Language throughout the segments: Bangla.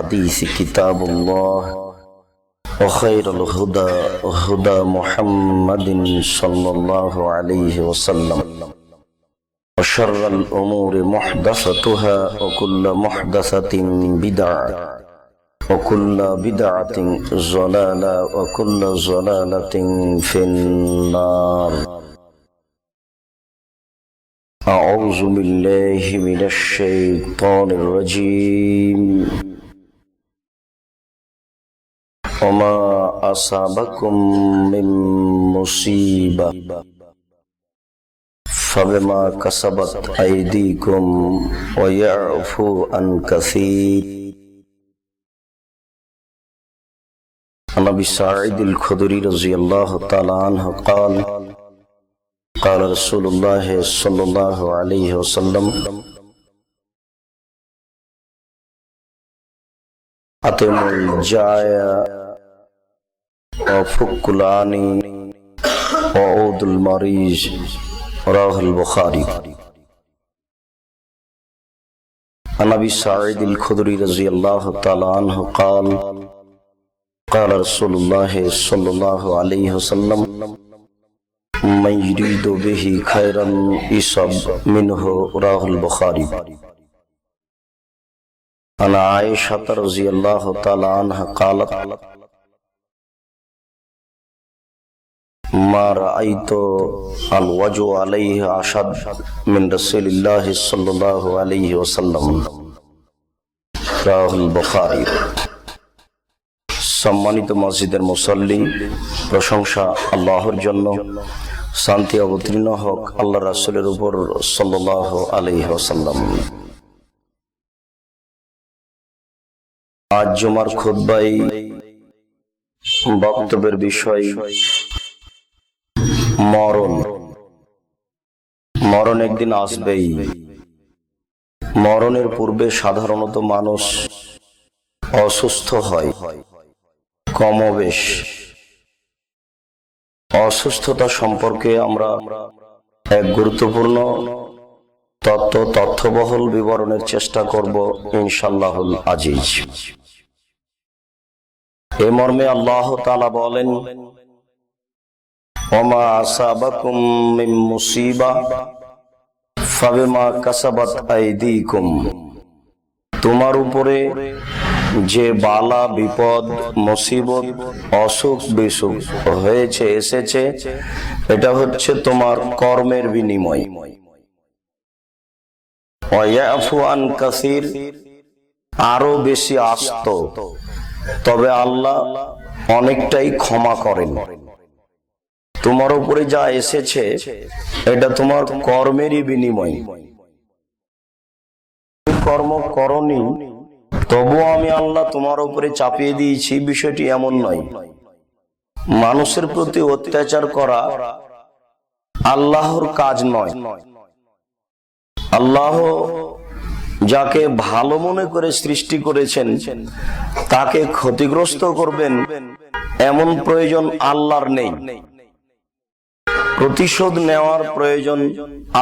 الحديث كتاب الله وخير الهدى هدى محمد صلى الله عليه وسلم وشر الأمور محدثتها وكل محدثة بدعة وكل بدعة ضلالة وكل ضلالة في النار. أعوذ بالله من الشيطان الرجيم. وما أصابكم من مصيبة فبما كسبت أيديكم ويعفو عن كثير. عن أبي سعيد الخدري رضي الله تعالى عنه قال قال رسول الله صلى الله عليه وسلم أطعموا الجائع وفكوا العاني وعودوا المريض رواه البخاري. عن أبي سعيد الخدري رضي الله تعالى عنه قال قال رسول الله صلى الله عليه وسلم من يريد به خيرا يصب منه رواه البخاري. عن عائشة رضي الله تعالى عنها قالت ما رأيت الوجه عليه أشد من رسول الله صلى الله عليه وسلم رواه البخاري. সম্মানিত মসজিদের মুসল্লি, প্রশংসা আল্লাহর জন্য, শান্তি অবতীর্ণ হোক আল্লাহ রাসূলের উপর সাল্লাল্লাহু আলাইহি ওয়াসাল্লাম। আজ জুমার খুতবায় বক্তব্যের বিষয় মরণ। মরণ একদিন আসবেই। মরণের পূর্বে সাধারণত মানুষ অসুস্থ হয় কমবেশ। অসুস্থতা সম্পর্কে আমরা এক গুরুত্বপূর্ণ তথ্যবহুল বিবরণের চেষ্টা করব ইনশাআল্লাহুল আজিজ। এ মর্মে আল্লাহ তাআলা বলেন ওমা আসাবাকুম মিন মুসিবা ফাবিমা কাসাবাত আইদিকুম। তোমার উপরে যে বালা বিপদ মুসিবত অসুখ বিসুখ হয়েছে এসেছে, এটা হচ্ছে তোমার কর্মের বিনিময়। ওয়ায়াফু আন কাসীর, আরো বেশি আস্ত, তবে আল্লাহ অনেকটাই ক্ষমা করেন। তোমার উপরে যা এসেছে এটা তোমার কর্মেরই বিনিময়। কর্ম করনি তবুও আমি আল্লাহ তোমার উপরে চাপিয়ে দিয়েছি, বিষয়টি এমন নয়। মানুষের প্রতি অত্যাচার করা আল্লাহর কাজ নয়। আল্লাহ যাকে ভালো মনে করে সৃষ্টি করেছেন তাকে ক্ষতিগ্রস্ত করবেন এমন প্রয়োজন আল্লাহর নেই। প্রতিশোধ নেওয়ার প্রয়োজন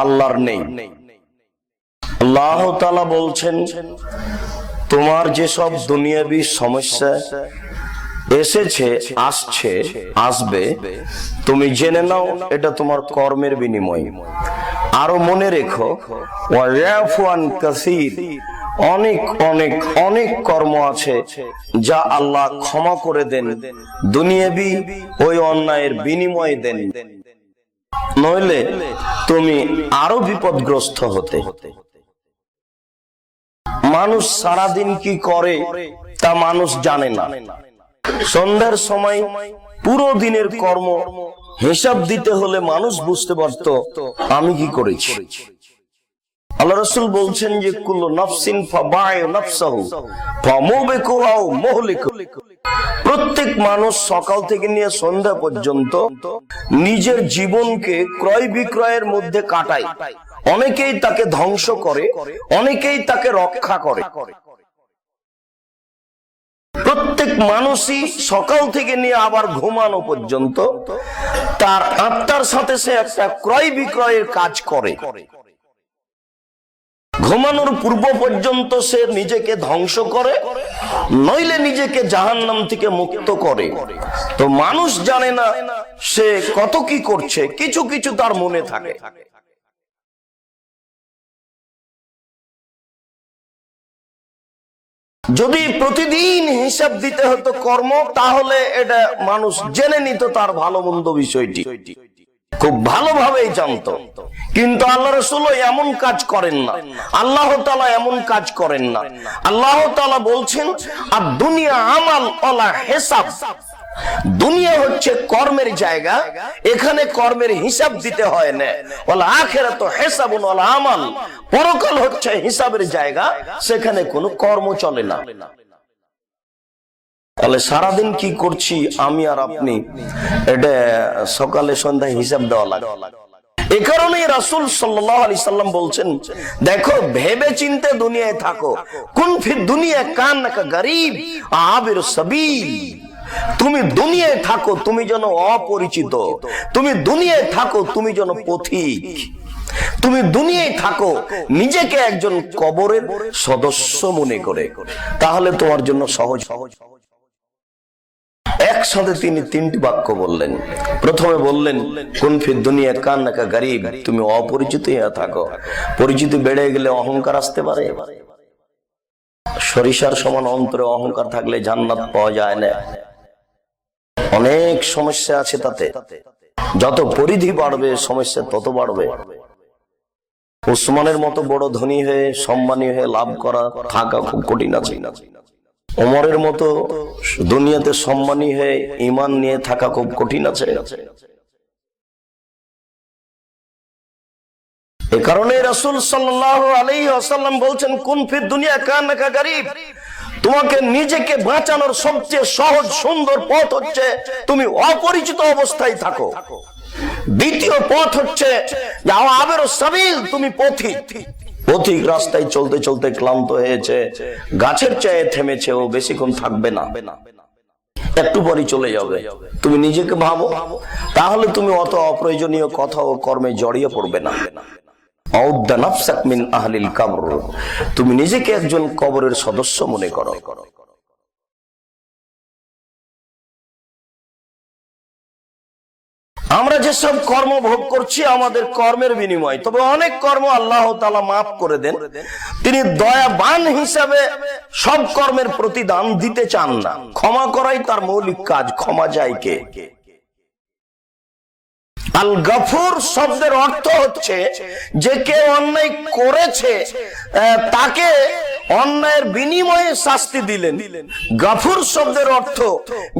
আল্লাহর নেই। আল্লাহ তাআলা বলছেন তোমার যেসব দুনিয়াবী সমস্যা এসেছে, আসছে, আসবে, তুমি জেনে নাও এটা তোমার কর্মের বিনিময়। আরো মনে রেখো ওয়ায়াফু আন কাসীর, অনেক অনেক অনেক কর্ম আছে যা আল্লাহ ক্ষমা করে দেন, দুনিয়াবী ওই অন্যায়ের বিনিময় দেন, নইলে তুমি আরো বিপদগ্রস্ত হতে। মানুষ সারাদিন কি করে তা মানুষ জানে না। সন্ধ্যার সময় পুরো দিনের কর্ম হিসাব দিতে হলে মানুষ বুঝতে পারত আমি কি করেছি। আল্লাহ রাসূল বলছেন যে কুল্লু নাফসিন ফাবায়ু নাফসাহু ফামুবিকুহা আও মুহলিকু। প্রত্যেক মানুষ সকাল থেকে নিয়ে সন্ধ্যা পর্যন্ত নিজের জীবনকে ক্রয় বিক্রয়ের মধ্যে কাটায়। অনেকেই তাকে ধ্বংস করে, অনেকেই তাকে রক্ষা করে। প্রত্যেক মানুষই সকাল থেকে নিয়ে আবার ঘুমানো পর্যন্ত তার আত্মার সাথে সে একটা ক্রয় বিক্রয়ের কাজ করে। ঘুমানোর পূর্ব পর্যন্ত সে নিজেকে ধ্বংস করে, নইলে নিজেকে জাহান্নাম থেকে মুক্ত করে। তো মানুষ জানে না সে কত কি করছে, কিছু কিছু তার মনে থাকে। যদি প্রতিদিন হিসাব দিতে হতো কর্ম, তাহলে এটা মানুষ জেনে নিত তার ভালো মন্দ বিষয়টি, খুব ভালোভাবেই জানতো। কিন্তু আল্লাহ রাসূল এমন কাজ করেন না, আল্লাহ তাআলা এমন কাজ করেন না। আল্লাহ তাআলা বলছেন, আর দুনিয়া আমাল ওয়ালা হিসাব। দুনিয়া হচ্ছে কর্মের জায়গা, এখানে কর্মের হিসাব দিতে হয় না। ওয়াল আখিরাতু হিসাবুন ওয়াল আমাল, পরকাল হচ্ছে হিসাবের জায়গা, সেখানে কোনো কর্ম চলে না। তাহলে সারাদিন কি করছি আমি আর আপনি, এটা সকালে সন্ধ্যায় হিসাব দেওয়া লাগে। এ কারণেই রাসূল সাল্লাল্লাহু আলাইহি সাল্লাম বলছেন, দেখো ভেবে চিন্তে দুনিয়ায় থাকো। কুন ফিদ দুনিয়া কান্নাকা গরীব আবির সাবিল। তুমি দুনিয়ায় থাকো, তুমি যেন অপরিচিত। তুমি দুনিয়ায় থাকো, তুমি যেন পথিক। তুমি দুনিয়ায় থাকো নিজেকে একজন কবরের সদস্য মনে করে, তাহলে তোমার জন্য সহজ। একসাথে তিনি তিনটি বাক্য বললেন। প্রথমে বললেন, কুন ফিদ দুনিয়া কান্নাকা গরীব, তুমি অপরিচিত হয়ে থাকো। পরিচিতি বেড়ে গেলে অহংকার আসতে পারে। সরিষার সমান অন্তরে অহংকার থাকলে জান্নাত পাওয়া যায় না। অনেক সমস্যা আছে তাতে, যত পরিধি বাড়বে সমস্যা তত বাড়বে। উসমানের মতো বড় ধনী হয়ে সম্মানী হয়ে লাভ করা থাকা খুব কঠিন আছে। ওমরের মতো দুনিয়াতে সম্মানী হয়ে ঈমান নিয়ে থাকা খুব কঠিন আছে। এ কারণে রাসূল সাল্লাল্লাহু আলাইহি ওয়াসাল্লাম বলছেন, কুন ফিদ দুনিয়া কান্নাকা গরীব। তোমাকে নিজেকে বাঁচানোর সবচেয়ে সহজ সুন্দর পথ হচ্ছে তুমি অপরিচিত অবস্থায় থাকো। দ্বিতীয় পথ হচ্ছে আবির সাবিল, তুমি পথিক। পথিক রাস্তায় চলতে চলতে ক্লান্ত হয়েছে, গাছের চায়ে থেমেছে, ও বেশিক্ষণ থাকবে না, একটু পরই চলে যাবে। তুমি নিজেকে ভাবো, তাহলে তুমি অত অপ্রয়োজনীয় কথা ও কর্মে জড়িয়ে পড়বে না। তুমি নিজেকে একজন কবরের সদস্য মনে করো। আমরা যেসব কর্ম ভোগ করছি আমাদের কর্মের বিনিময়, তবে অনেক কর্ম আল্লাহ তাআলা মাফ করে দেন। তিনি দয়াবান হিসাবে সব কর্মের প্রতিদান দিতে চান না। ক্ষমা করাই তার মৌলিক কাজ। ক্ষমা চায় কে? আল গফুর শব্দের অর্থ হচ্ছে যে কেউ অন্যায় করেছে তাকে অন্যায়ের বিনিময়ে শাস্তি দিলেন। গফুর শব্দের অর্থ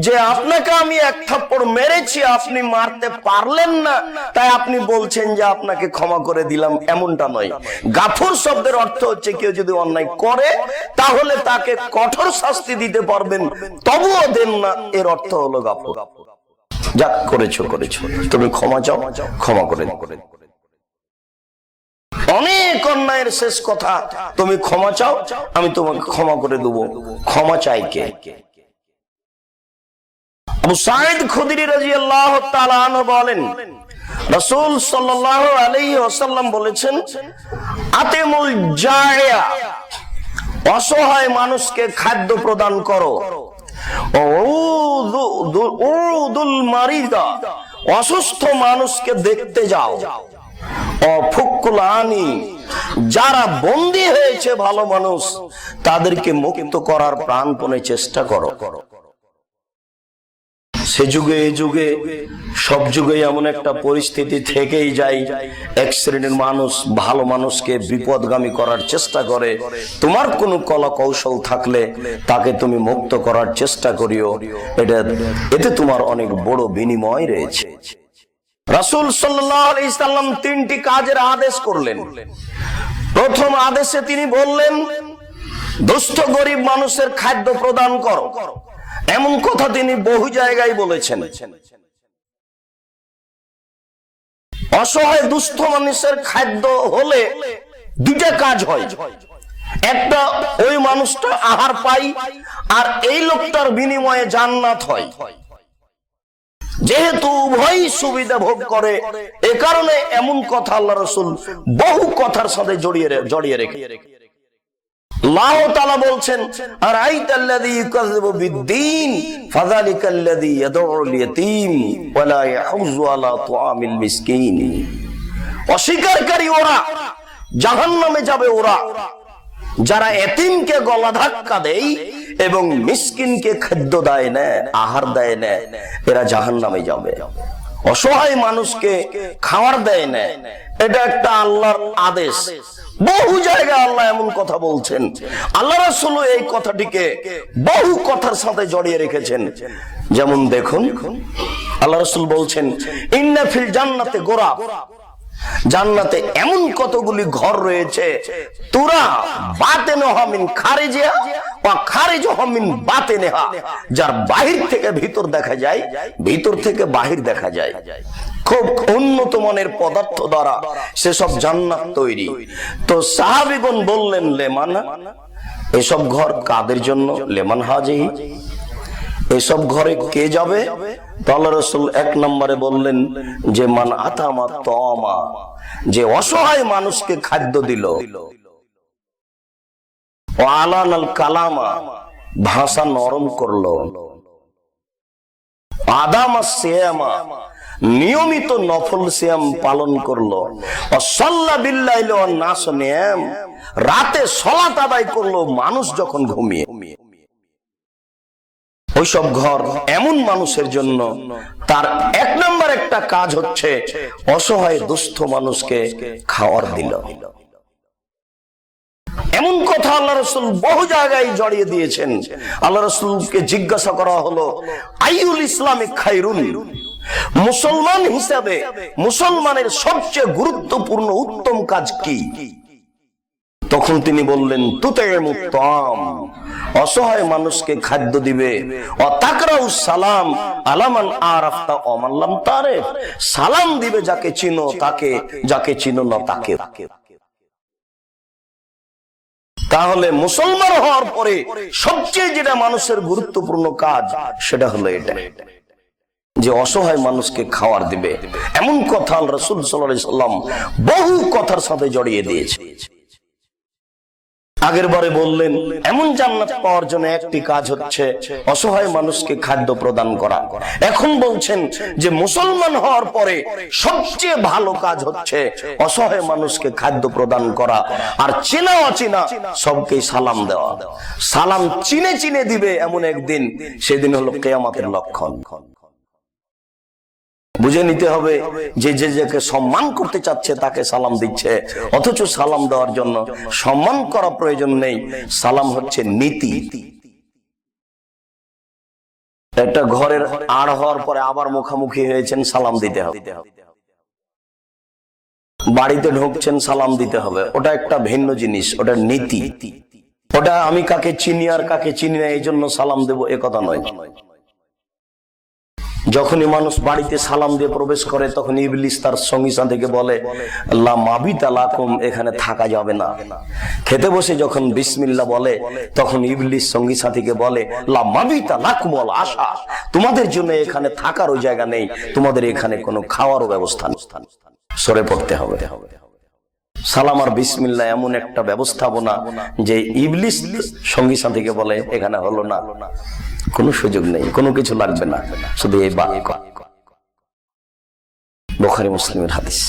যে আপনাকে আমি এক থাপ্পড় মেরেছি, আপনি মারতে পারলেন না, তাই আপনি বলছেন যে আপনাকে ক্ষমা করে দিলাম, এমনটা নয়। গফুর শব্দের অর্থ হচ্ছে কেউ যদি অন্যায় করে তাহলে তাকে কঠোর শাস্তি দিতে পারবেন, তবুও দেন না, এর অর্থ হলো গফুর। যা করেছো করেছো, তুমি ক্ষমা চাও, ক্ষমা করে। অনেক অন্যায়ের শেষ কথা, তুমি ক্ষমা চাও, আমি তোমাকে ক্ষমা করে দেবো। ক্ষমা চাই কে? আবু সাঈদ খুদরি রাদিয়াল্লাহু তাআলা আনহু বলেন, রাসূল সাল্লাল্লাহু আলাইহি ওয়াসাল্লাম বলেছেন, আতিমুল জাইয়া, অসহায় মানুষকে খাদ্য প্রদান করো। অসুস্থ মানুষকে দেখতে যাও। যারা বন্দী হয়েছে ভালো মানুষ, তাদেরকে মুক্ত করার প্রাণপণে চেষ্টা করো। সে যুগে এই যুগে সব যুগে এমন একটা পরিস্থিতি থেকেই যায়, এক শ্রেণীর মানুষ ভালো মানুষকে বিপদগামী করার চেষ্টা করে। তোমার কোনো কলা কৌশল থাকলে তাকে তুমি মুক্ত করার চেষ্টা করিও, এতে তোমার অনেক বড় বিনিময় রয়েছে। রাসূল সাল্লাল্লাহু আলাইহি সাল্লাম তিনটি কাজের আদেশ করলেন। প্রথম আদেশে তিনি বললেন, দুস্থ গরিব মানুষের খাদ্য প্রদান করো। এমন কথা তিনি বহু জায়গায় বলেছেন। অসহায় দুস্থ মানুষের খাদ্য হলে দুইটা কাজ হয়। একটা, ওই মানুষটা আহার পায়, আর এই লোকটার বিনিময়ে জান্নাত হয়। যেহেতু উভয় সুবিধা ভোগ করে, এ কারণে এমন কথা আল্লাহ রাসূল বহু কথার সাথে জড়িয়ে রেখে আল্লাহ তাআলা বলছেন, আর আইতাল্লাযী ইউকাযযিবু বিদ্দীন ফাযালিকাল্লাযী ইয়াদউল ইয়াতীম ওয়া লা ইয়াহুয্যু আলা তুআমিল মিসকিন। অস্বীকারী ওরা, জাহান্নামে যাবে ওরা যারা এতিমকে গলা ধাক্কা দেয় এবং মিসকিনকে খাদ্য দেয় না, আহার দেয় না, এরা জাহান্নামে যাবে। অসহায় মানুষকে খাবার দেয় না, এটা একটা আল্লাহর আদেশ। বহু জায়গায় আল্লাহ এমন কথা বলছেন। আল্লাহ রাসূল এই কথাটিকে বহু কথার সাথে জড়িয়ে রেখেছেন। যেমন দেখুন, আল্লাহ রাসূল বলছেন, ইন্না ফিল জান্নাতে গোরা, জান্নাতে এমন কতগুলি ঘর রয়েছে, তুরা বাতিনুহা মিন খারিজিহা ওয়া খারিজুহা মিন বাতিনিহা, যার বাহির থেকে ভিতর দেখা যায়, ভিতর থেকে বাহির দেখা যায়। খুব উন্নত মানের পদার্থ দ্বারা সেসব জান্নাত তৈরি। তো সাহাবীগণ বললেন, লেমান, এসব ঘর কাদের জন্য? লেমান হাজিহি, এসব ঘরে কে যাবে? আল্লাহ রাসূল এক নম্বরে বললেন যে মান আতামা তামা, যে অসহায় মানুষকে খাদ্য দিল, ওয়া আলানাল কালামা, ভাষা নরম করলো, আদামা সিয়ামা, নিয়মিত নফল সিয়াম পালন করলো, সাল্লা বিল্লাইলি ওয়ান নাস নিয়াম, রাতে সালাত আদায় করলো মানুষ যখন ঘুমিয়ে। ওইসব ঘর এমন মানুষের জন্য, তার এক নম্বর একটা কাজ হচ্ছে অসহায় দুস্থ মানুষকে খাওয়ার দিল। এমন কথা আল্লাহ রাসূল বহু জায়গায় জড়িয়ে দিয়েছেন। আল্লাহ রাসূলকে জিজ্ঞাসা করা হলো, আইয়ুল ইসলামি খায়রুন, মুসলমান হিসাবে মুসলমানের সবচেয়ে গুরুত্বপূর্ণ উত্তম কাজ কি? তখন তিনি বললেন, তুতাইমুত তাম, অসহায় মানুষকে খাদ্য দিবে, ও তাকরাউস সালাম আলা মান আরাফতা ওয়া মান লাম তারিফ, সালাম দিবে যাকে চিনো তাকে, যাকে চিনো না তাকে। তাহলে মুসলমান হওয়ার পরে সবচেয়ে যেটা মানুষের গুরুত্বপূর্ণ কাজ, সেটা হলো এটা, যে অসহায় মানুষকে খাওয়ার দিবে। এমন কথা রাসূল সাল্লাল্লাহু আলাইহি সাল্লাম বহু কথার সাথে জড়িয়ে দিয়েছে। আগের বারে বললেন, এমন জান্নাত পাওয়ার জন্য একটি কাজ হচ্ছে অসহায় মানুষকে খাদ্য প্রদান করা। এখন বলছেন যে মুসলমান হওয়ার পরে সবচেয়ে ভালো কাজ হচ্ছে অসহায় মানুষকে খাদ্য প্রদান করা, আর চেনা অচেনা সবকে সালাম দেওয়া। সালাম চিনে চিনে দিবে এমন একদিন, সেদিন হলো কিয়ামতের লক্ষণ। বুঝে নিতে হবে যে যে যাকে সম্মান করতে চাচ্ছে তাকে সালাম দিচ্ছে, অথচ সালাম দেওয়ার জন্য সম্মান করা প্রয়োজন নেই। সালাম হচ্ছে নীতি। একটা ঘরের আড় হওয়ার পরে আবার মুখামুখি হয়েছেন, সালাম দিতে হবে। বাড়িতে ঢুকছেন, সালাম দিতে হবে, ওটা একটা ভিন্ন জিনিস, ওটা নীতি। ওটা আমি কাকে চিনি আর কাকে চিনি না এই জন্য সালাম দেব, এ কথা নয়। যখনই মানুষ বাড়িতে সালাম দিয়ে প্রবেশ করে, তখন ইবলিস তার সঙ্গী সাথীকে বলে, লা মাবিতা লাকুম, এখানে থাকা যাবে না। খেতে বসে যখন বিসমিল্লাহ বলে, তখন ইবলিস সঙ্গী সাথীকে বলে, লা মাবিতা লাকুম ওয়াল আশা, তোমাদের জন্য এখানে থাকারও জায়গা নেই, তোমাদের এখানে কোনো খাওয়ারও ব্যবস্থা নেই। সরে পড়তে হবে। সালাম আর বিসমিল্লাহ এমন একটা ব্যবস্থাপনা যে ইবলিস সঙ্গী সাথীকে বলে, এখানে হলো না, কোনো সুযোগ নেই, কোনো কিছু লাগবে না, শুধু এই বাক্য। বুখারী মুসলিমের হাদিস।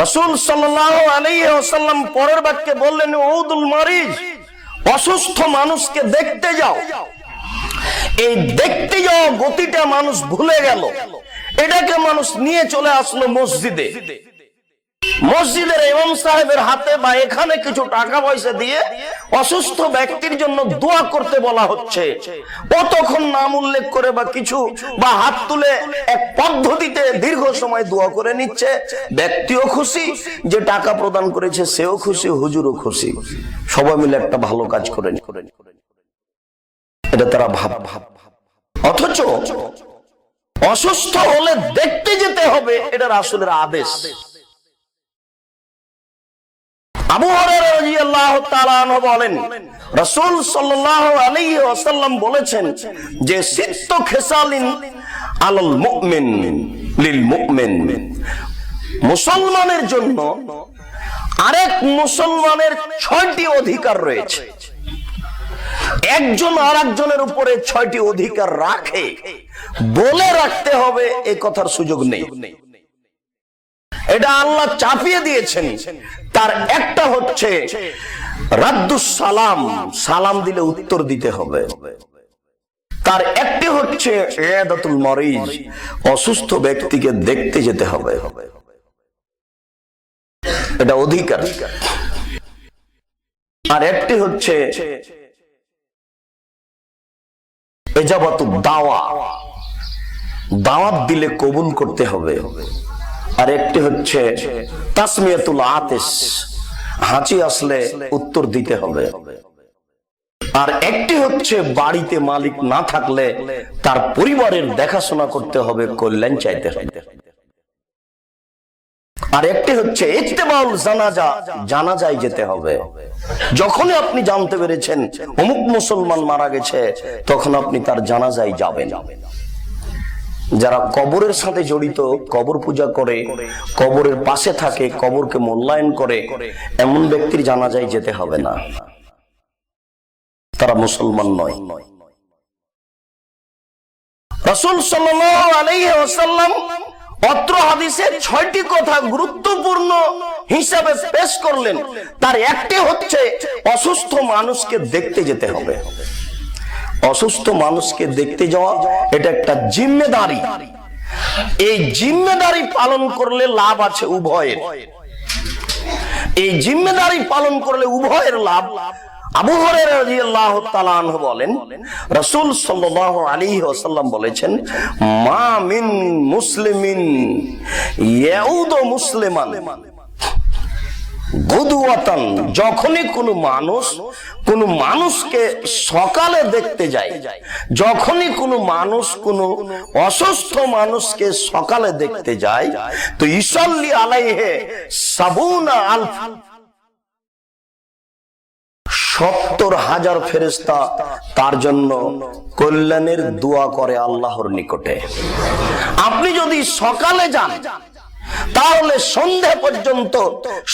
রাসূল সাল্লাল্লাহু আলাইহি ওয়াসাল্লাম পরের বাক্যে বললেন, উদুল মারিজ, অসুস্থ মানুষকে দেখতে যাও। এই দেখতে যাওয়া গতিটা মানুষ ভুলে গেল। এটাকে মানুষ নিয়ে চলে আসলো মসজিদে। মসজিদের ইমাম সাহেবের হাতে বা এখানে কিছু টাকা পয়সা দিয়ে অসুস্থ ব্যক্তির জন্য দোয়া করতে বলা হচ্ছে। ও তখন নাম উল্লেখ করে বা কিছু বা হাত তুলে এক পদ্ধতিতে দীর্ঘ সময় দোয়া করে নিচ্ছে। ব্যক্তিও খুশি, যে টাকা প্রদান করেছে সেও খুশি, হুজুরও খুশি, সবাই মিলে একটা ভালো কাজ করে এটা তারা ভাব। অথচ অসুস্থ হলে দেখতে যেতে হবে, এটা রাসূলের আদেশ। আবু হুরায়রা রাদিয়াল্লাহু তাআলা আনহু বলেন, রাসূল সাল্লাল্লাহু আলাইহি ওয়াসাল্লাম বলেছেন যে সিত্তু খিসালিন আলাল মুমিন লিল মুমিন, মুসলমানের জন্য আরেক মুসলমানের 6টি অধিকার রয়েছে। একজন আরেকজনের উপরে 6টি অধিকার রাখে, বলে রাখতে হবে এই কথার সুযোগ নেই, এটা আল্লাহ চাপিয়ে দিয়েছেন। তার একটা হচ্ছে রাদ্দুস সালাম, সালাম দিলে উত্তর দিতে হবে। তার একটি হচ্ছে ইয়াদাতুল মারিজ, অসুস্থ ব্যক্তিকে দেখতে যেতে হবে, এটা অধিকার। আর একটি হচ্ছে ইজাবাতুদ দাওয়া, দাওয়াত দিলে কবুল করতে হবে। আর একটি হচ্ছে তাসমিয়াতুল আতিস, হাঁচি আসলে উত্তর দিতে হবে। আর একটি হচ্ছে বাড়িতে মালিক না থাকলে তার পরিবারের দেখাশোনা করতে হবে, কল্যাণ চাইতে হবে। আর একটি হচ্ছে ইত্তেবাউল জানাজা, জানাজায় যেতে হবে। যখনই আপনি জানতে পেরেছেন অমুক মুসলমান মারা গেছে, তখন আপনি তার জানাজায় যাবেন। যারা কবরের সাথে জড়িত, কবর পূজা করে, কবরের পাশে থাকে, কবরকে মূল্যায়ন করে, এমন ব্যক্তির জানাজায় যেতে হবে না, তারা মুসলমান নয়। রাসূল সাল্লাল্লাহু আলাইহি ওয়াসাল্লাম অত্র হাদিসে 6টি কথা গুরুত্বপূর্ণ হিসাবে পেশ করলেন। তার একটি হচ্ছে অসুস্থ মানুষকে দেখতে যেতে হবে। অসুস্থ মানুষকে দেখতে যাওয়া এটা একটা জিম্মেদারি। এই জিম্মেদারি পালন করলে লাভ আছে উভয়ের। এই জিম্মেদারি পালন করলে উভয়ের লাভ। আবু হুরায়রা রাদিয়াল্লাহু তাআলা আনহু বলেন, রাসূল সাল্লাল্লাহু আলাইহি ওয়াসাল্লাম বলেছেন, মা মিন মুসলিমিন ইয়াউদু মুসলিমান গুদওয়াতান, যখনই কোনো মানুষকে সকালে দেখতে যায়, যখনই কোনো মানুষ কোনো অসুস্থ মানুষকে সকালে দেখতে যায়, তো ইসাল্লি আলাইহি ৭০,০০০ ৭০,০০০ ফেরেশতা তার জন্য কল্যাণের দোয়া করে আল্লাহর নিকটে। আপনি যদি সকালে যান তাহলে সন্ধ্যা পর্যন্ত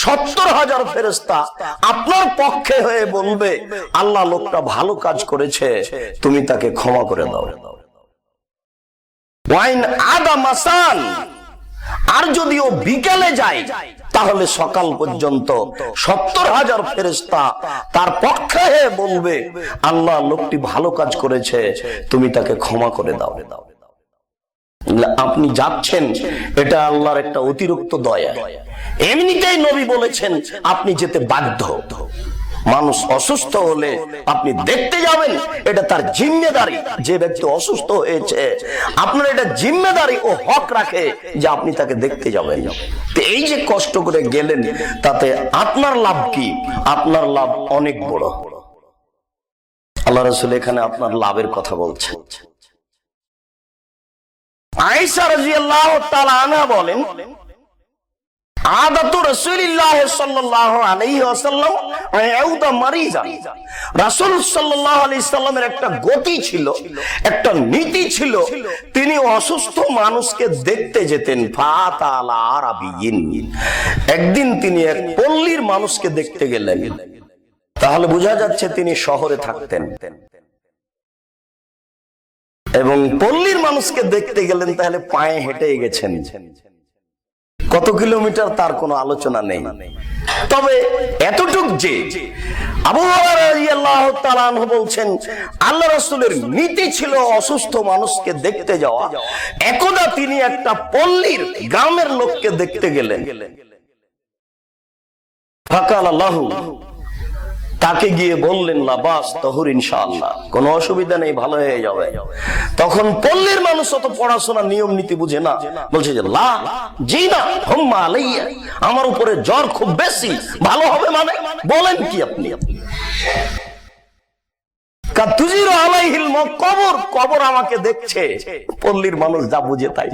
৭০,০০০ ফেরেশতা আপনার পক্ষে হয়ে বলবে, আল্লাহ লোকটা ভালো কাজ করেছে, তুমি তাকে ক্ষমা করে দাও। ওয়াইন আদা মাসান, আর যদিও বিকেলে যায় তাহলে সকাল পর্যন্ত ৭০,০০০ ফেরেশতা তার পক্ষে হয়ে বলবে, আল্লাহ লোকটি ভালো কাজ করেছে, তুমি তাকে ক্ষমা করে দাও। আপনি যাচ্ছেন, এটা আল্লাহর একটা অতিরিক্ত দয়া। এমনিতেই নবী বলেছেন আপনি যেতে বাধ্য। মানুষ অসুস্থ হলে আপনি দেখতে যাবেন, এটা তার জিম্মেদারি। যে ব্যক্তি অসুস্থ হয়েছে আপনার এটা জিম্মেদারি ও হক রাখে যে আপনি তাকে দেখতে যাবেন। তো এই যে কষ্ট করে গেলেন, তাতে আপনার লাভ কি? আপনার লাভ অনেক বড়। আল্লাহ রাসূল এখানে আপনার লাভের কথা বলছেন। আয়েশা রাদিয়াল্লাহু তাআলা আনহা বলেন, আদাতু রাসূলিল্লাহ সাল্লাল্লাহু আলাইহি ওয়াসাল্লাম ইয়াউদা মারিজান, রাসূল সাল্লাল্লাহু আলাইহি সাল্লামের একটা গতি ছিল, একটা নীতি ছিল, তিনি অসুস্থ মানুষকে দেখতে যেতেন। ফাতালা আরাবিয়িন, একদিন তিনি এক পল্লীর মানুষকে দেখতে গেলেন। তাহলে বোঝা যাচ্ছে তিনি শহরে থাকতেন এবং পল্লীর মানুষকে দেখতে গেলেন, তাহলে পায়ে হেঁটে গেছেন। কত কিলোমিটার তার কোনো আলোচনা নেই, তবে এতটুক যে আবু হুরায়রা রাদিয়াল্লাহু তাআলা আনহু বলছেন, আল্লাহ রাসূলের নীতি ছিল অসুস্থ মানুষকে দেখতে যাওয়া। একদা তিনি একটা পল্লীর গ্রামের লোককে দেখতে গেলেন। ফাকালা লাহু, তাকে গিয়ে বললেন, লাবাস তাহুর, ইনশাআল্লাহ কোনো অসুবিধা নেই, ভালো হয়ে যাবে। তখন পল্লীর মানুষ অত পড়াশোনা নিয়ম নীতি বুঝে না, বলছে যে লা জি না হুম্মা আলাইয়া, আমার উপরে জ্বর খুব বেশি, ভালো হবে মানে বলেন কি আপনি? কাতুজিরু আলাইহিল কবর, কবর আমাকে দেখছে। পল্লীর মানুষ যা বুঝে তাই।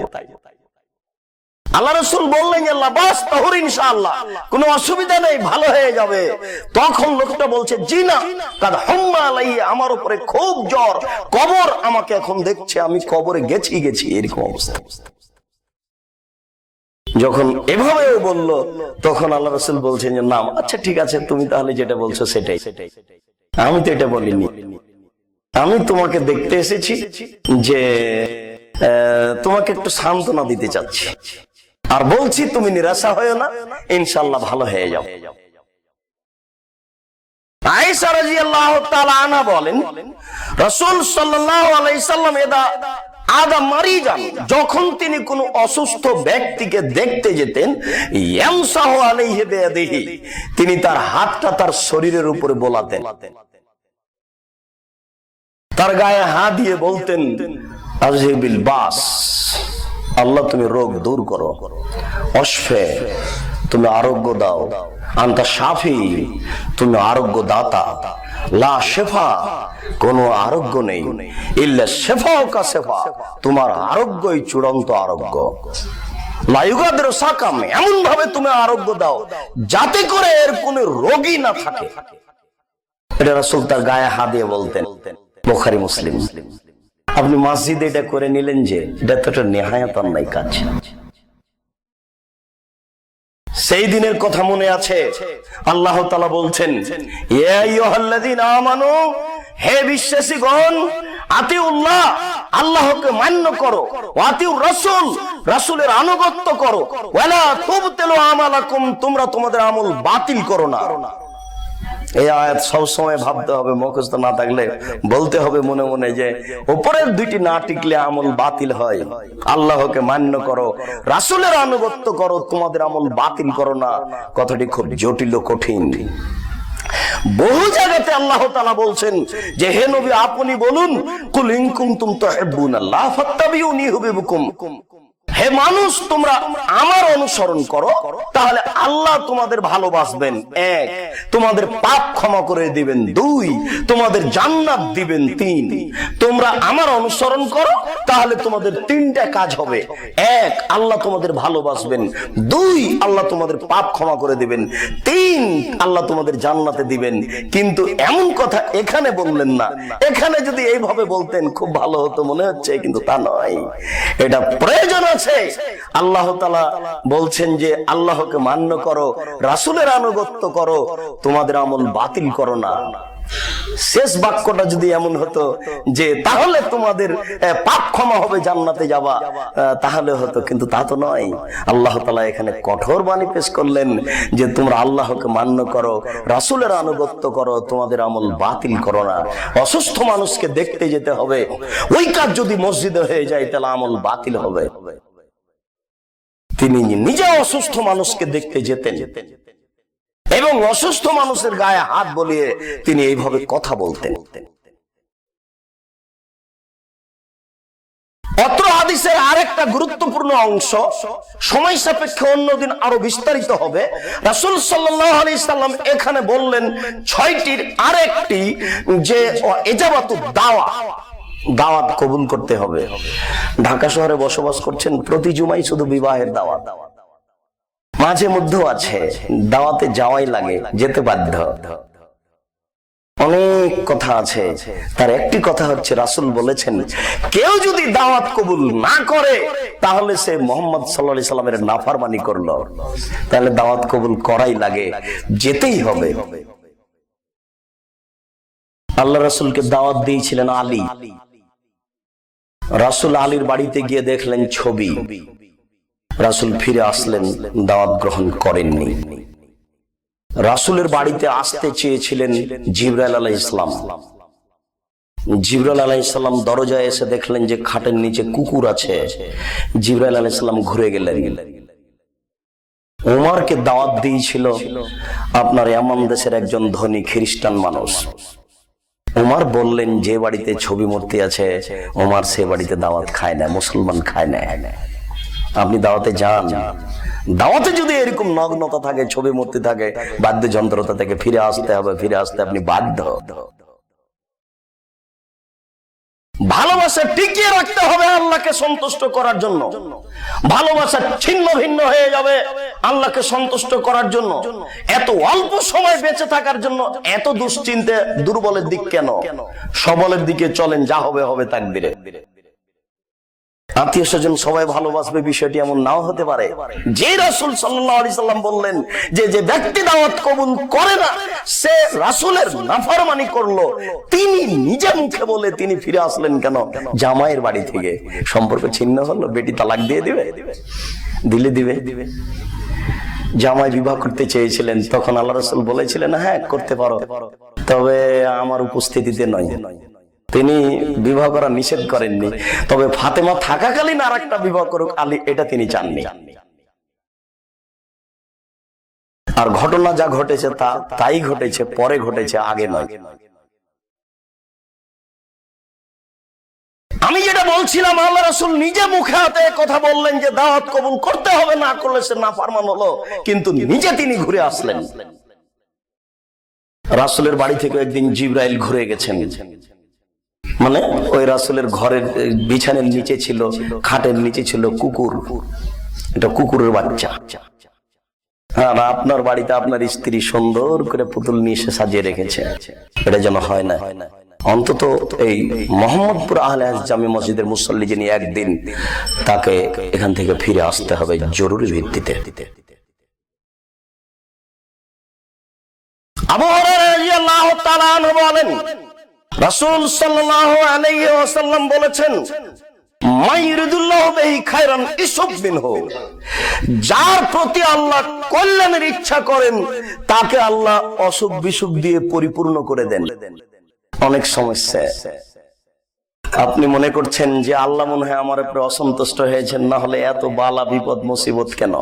আল্লাহ রাসূল বললেন আল্লাহ বাস তাহর ইনশাআল্লাহ, কোনো অসুবিধা নেই, ভালো হয়ে যাবে। তখন লোকটা বলছে জি না, কাদ হুম্মা আলাইয়া, আমার উপরে খুব জ্বর, কবর আমাকে এখন দেখছে, আমি কবরে গেছি এরকম অবস্থা। যখন এভাবেও বলল তখন আল্লাহ রাসূল বলছেন যে নাম, আচ্ছা ঠিক আছে, তুমি তাহলে যেটা বলছো সেটাই, আমি তো এটা বলিনি, আমি তোমাকে দেখতে এসেছি যে তোমাকে একটু সান্ত্বনা দিতে চাচ্ছি, আর বলছি তুমি নিরাশা হয়ো না, ইনশাআল্লাহ ভালো হয়ে যাও। আয়েশা রাদিয়াল্লাহু তাআলা আনহা বলেন, রাসূল সাল্লাল্লাহু আলাইহি সাল্লাম আদা মারিজান, যখন তিনি কোন অসুস্থ ব্যক্তিকে দেখতে যেতেন, ইয়ামসাহু আলাইহি বিয়াদিহি, তিনি তার হাতটা তার শরীরের উপরে বোলাতেন, তার গায়ে হাত দিয়ে বলতেন আযহিবিল বাস, আল্লাহ তুমি রোগ দূর করো, অশফে তুমি আরোগ্য দাও, আনতা শাফি তুমি আরোগ্য দাতা, লা শিফা কোনো আরোগ্য নেই, ইল্লা শিফাউকা শিফা তোমার আরোগ্যই চূড়ান্ত আরোগ্য, লা ইউগাদিরু সাকাম এমন ভাবে তুমি আরোগ্য দাও যাতে করে এর কোনো রোগই না থাকে। এটা রাসূল তার গায়ে হাত দিয়ে বলতেন, বুখারী মুসলিম। আপনি মসজিদে এটা করে নিলেন যে, এটা তো একটা নেহায়াত অন্যায় কাজ। সেই দিনের কথা মনে আছে, আল্লাহ তাআলা বলছেন ইয়া আইয়ুহাল্লাযীনা আমানু, হে বিশ্বাসীগণ, আতিউল্লাহ আল্লাহকে মান্য করো, আতিউর রাসূল রাসূলের আনুগত্য করো, ওয়ালা তুবতিলু আমালাকুম তোমরা তোমাদের আমল বাতিল করো না। এই আয়াত সবসময় ভাবতে হবে, মুখস্থ না থাকলে বলতে হবে মনে মনে যে উপরের দুইটি না টিকলে আমল বাতিল হয়। আল্লাহকে মান্য করো, রাসূলের আনুগত্য করো, তোমাদের আমল বাতিল করো না। কথাটি খুব জটিল ও কঠিন। বহু জায়গাতে আল্লাহ তাআলা বলছেন যে হে নবী আপনি বলুন, কুল ইন কুনতুম তুহিব্বুনাল্লাহ ফাত্তাবিউনি ইউহিব্বুকুম, হে মানুষ তোমরা আমার অনুসরণ করো, তাহলে আল্লাহ তোমাদের ভালোবাসবেন। এক, তোমাদের পাপ ক্ষমা করে দিবেন। দুই, তোমাদের জান্নাত দিবেন। তিন, তোমরা আমার অনুসরণ করো, তাহলে তোমাদের তিনটা কাজ হবে। এক, আল্লাহ তোমাদের ভালোবাসবেন। দুই, আল্লাহ তোমাদের পাপ ক্ষমা করে দিবেন। তিন, আল্লাহ তোমাদের জান্নাতে দিবেন। কিন্তু এমন কথা এখানে বললেন না। এখানে যদি এইভাবে বলতেন খুব ভালো হতো মনে হচ্ছে, কিন্তু তা নয়। এটা প্রয়োজন আছে। আল্লাহ তাআলা বলছেন যে আল্লাহকে মান্য করো, রাসূলের আনুগত্য করো, তোমাদের আমল বাতিল করো না। শেষ বাক্যটা যদি এমন হতো যে তাহলে তোমাদের পাপ ক্ষমা হবে, জান্নাতে যাবা, তাহলে হতো, কিন্তু তা তো নয়। আল্লাহ তাআলা এখানে কঠোর বাণী পেশ করলেন যে তোমরা আল্লাহকে মান্য করো, রাসূলের আনুগত্য করো, তোমাদের আমল বাতিল করো না। অসুস্থ মানুষকে দেখতে যেতে হবে, ওই কাজ যদি মসজিদে হয়ে যায় তাহলে আমল বাতিল হবে। তিনি নিজে অসুস্থ মানুষকে দেখতে যেতেন এবং অসুস্থ মানুষের গায়ে হাত বলিয়ে তিনি এইভাবে কথা বলতেন। অত্র হাদিসের আরেকটা গুরুত্বপূর্ণ অংশ, সময় সাপেক্ষে অন্যদিন আরো বিস্তারিত হবে। রাসূল সাল্লাল্লাহু আলাইহি সাল্লাম এখানে বললেন ৬টির আরেকটি, যে ইজাবাতুদ দাওয়া, দাওয়াত কবুল করতে হবে। ঢাকা শহরে বসবাস করছেন, প্রতি জুমায় শুধু বিবাহের দাওয়াত, মাঝে মধ্যে আছে দাওয়াতে যাওয়াই লাগে, যেতে বাধ্য। অনেক কথা আছে, তার একটি কথা হচ্ছে রাসূল বলেছেন কেউ যদি দাওয়াত কবুল না করে তাহলে সে মুহাম্মদ সাল্লাল্লাহু আলাইহি সাল্লামের নাফরমানি করলো। তাহলে দাওয়াত কবুল করাই লাগে, যেতেই হবে। আল্লাহ রাসূলকে দাওয়াত দিয়েছিলেন আলী। রাসূল আলীর বাড়িতে গিয়ে দেখলেন ছবি। রাসূল ফিরে আসলেন, দাওয়াত গ্রহণ করেননি। রাসূলের বাড়িতে আসতে চেয়েছিলেন জিবরাইল আলাইহিস সালাম। জিবরাইল আলাইহিস সালাম দরজায় এসে দেখলেন যে খাটের নিচে কুকুর আছে। জিবরাইল আলাইহিস সালাম ঘুরে গেলেন। ওমরকে দাওয়াত দিয়েছিল আপনার ইয়ামান দেশের একজন ধনী খ্রিস্টান মানুষ। ওমর বললেন যে বাড়িতে ছবি মূর্তি আছে ওমর সে বাড়িতে দাওয়াত খায় না, মুসলমান খায় না। আপনি দাওয়াতে যান, দাওয়াতে যদি এরকম নগ্নতা থাকে, ছবি মূর্তি থাকে, বাদ্যযন্ত্রতা থেকে ফিরে আসতে হবে, ফিরে আসতে আপনি বাধ্য। ভালোবাসা টিকিয়ে রাখতে হবে আল্লাহকে সন্তুষ্ট করার জন্য। ভালোবাসা ছিন্ন ভিন্ন হয়ে যাবে আল্লাহকে সন্তুষ্ট করার জন্য। এত অল্প সময় বেঁচে থাকার জন্য এত দুশ্চিন্তে দুর্বলের দিক কেন? সবলের দিকে চলেন, যা হবে হবে তাকদীরে। আত্মীয় স্বজন সবাই ভালোবাসবে বিষয়টি এমন নাও হতে পারে। যে রাসূল সাল্লাল্লাহু আলাইহি সাল্লাম বললেন যে যে ব্যক্তি দাওয়াত কবুল করে না সে রাসূলের নাফরমানি করলো, তিনি নিজে মুখে বলে তিনি ফিরে আসলেন কেন? জামাইয়ের বাড়ি থেকে। সম্পর্ক ছিন্ন হলো, বেটি তালাক দিয়ে দিবে? দিলে দিবে। জামাই বিবাহ করতে চেয়েছিলেন, তখন আল্লাহ রাসূল বলেছিলেন হ্যাঁ করতে পারো, তবে আমার উপস্থিতিতে নয়। তিনি বিবাহ করা নিষেধ করেননি, তবে ফাতেমা থাকাকালীন আর একটা বিবাহ করুক আলী, এটা তিনি চাননি। আর ঘটনা যা ঘটেছে তাই ঘটেছে, পরে ঘটেছে, আগে নয়। আমি যেটা বলছিলাম, আল্লাহ রাসূল নিজে মুখে হাতে কথা বললেন যে দাওয়াত কবুল করতে হবে, না করলে সে নাফরমান হলো, কিন্তু নিজে তিনি ঘুরে আসলেন। রাসূলের বাড়ি থেকে একদিন জিবরাইল ঘুরে গেছেন, মানে ওই রাসূলের ঘরের বিছানার নিচে ছিল, খাটের নিচে ছিল কুকুর, এটা কুকুরের বাচ্চা। হ্যাঁ, আপনার বাড়িতে আপনার স্ত্রী সুন্দর করে পুতুল নিয়ে এসে সাজিয়ে রেখেছে, এটা যেন হয় না। অন্তত এই মোহাম্মদপুর আহলে হাদিস জামি মসজিদের মুসল্লি যিনি, একদিন তাকে এখান থেকে ফিরে আসতে হবে জরুরি ভিত্তিতে। আবু হুরায়রা রাদিয়াল্লাহু তাআলা আনহু বলেন, রাসূল সাল্লাল্লাহু আলাইহি ওয়াসাল্লাম বলেছেন, মাইরিদুল্লাহু বিহি খায়রান ইসুব মিনহু, যার প্রতি আল্লাহ কল্যাণের ইচ্ছা করেন তাকে আল্লাহ অসুখ বিসুখ দিয়ে পরিপূর্ণ করে দেন। অনেক সমস্যা আপনি মনে করছেন যে আল্লাহ মনে হয় আমার উপরে অসন্তুষ্ট হয়েছেন, না হলে এত বালা বিপদ মুসিবত কেন?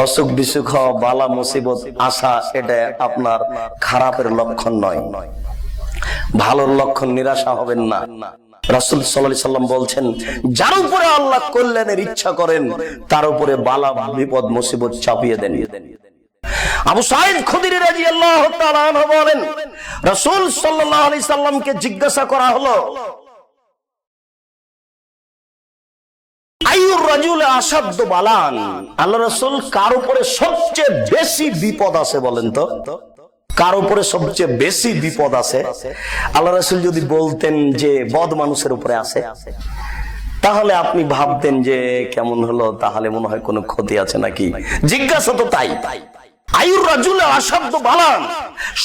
অসুখ বিসুখ হওয়া, বালা মুসিবত আসা, এটা আপনার খারাপের লক্ষণ নয়, ভালোর লক্ষণ। নিরাশা হবেন না। রাসূল সাল্লাল্লাহু আলাইহি সাল্লাম বলছেন, যার উপরে আল্লাহ কল্যাণের ইচ্ছা করেন তার উপরে বালা বিপদ মুসিবত চাপিয়ে দেন। আবু সাঈদ খুদরি রাদিয়াল্লাহু তাআলা আনহু বলেন, রাসূল সাল্লাল্লাহু আলাইহি সাল্লামকে জিজ্ঞাসা করা হলো, আইয়ুর রাজুল আশাদ্দ বালান, আল্লাহ রাসূল কার উপরে সবচেয়ে বেশি বিপদ আছে বলেন তো? কার উপরে সবচেয়ে বেশি বিপদ আছে? আল্লাহ রাসূল যদি বলতেন যে বদ মানুষের উপরে আছে, তাহলে আপনি ভাবতেন যে কেমন হলো, তাহলে মনে হয় কোনো ক্ষতি আছে নাকি। জিজ্ঞাসা তো তাই, আইয়ুর রাজুল আশাদ্দ বালান,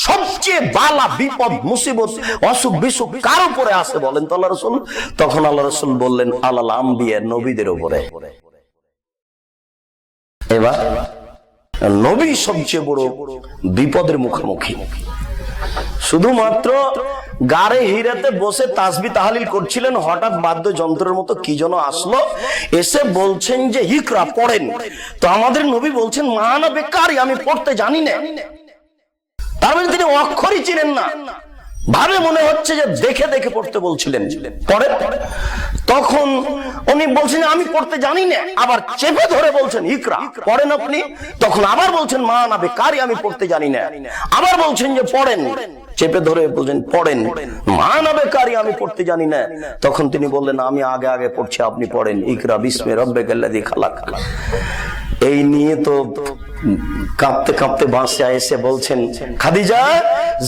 সবচেয়ে বালা বিপদ মুসিবত অসুখ বিসুখ কার উপরে আছে বলেন তো আল্লাহ রাসূল? তখন আল্লাহ রাসূল বললেন, আলাল আম্বিয়া, নবীদের উপরে। এবার নবী সবচেয়ে বড় বিপদের মুখোমুখি। শুধুমাত্র গারে হিরাতে বসে তাসবিহ তাহলিল করছিলেন, হঠাৎ বাদ্যযন্ত্রের মতো কি যেন আসলো, এসে বলছেন যে ইকরা, পড়েন। তো আমাদের নবী বলছেন, মানা বেকারি, আমি পড়তে জানি না। তার মানে তিনি অক্ষরই চিনেন না, ভাবে মনে হচ্ছে যে দেখে দেখে পড়তে বলছিলেন, পড়েন। তখন উনি বলছেন আমি পড়তে জানি না, আবার চেপে ধরে বলছেন ইকরা, পড়েন আপনি। তখন আবার বলছেন মানা বেকারি, আমি পড়তে জানি না। আবার বলছেন যে পড়েন, চেপে ধরে বলছেন পড়েন, মানা বেকারি, আমি পড়তে জানি না। তখন তিনি বললেন আমি আগে আগে পড়ছি, আপনি পড়েন, ইকরা বিসমি রাব্বিকাল্লাযী খালাক। এই নিয়ে তো কাঁপতে কাঁপতে বাসায় এসে বলছেন, খাদিজা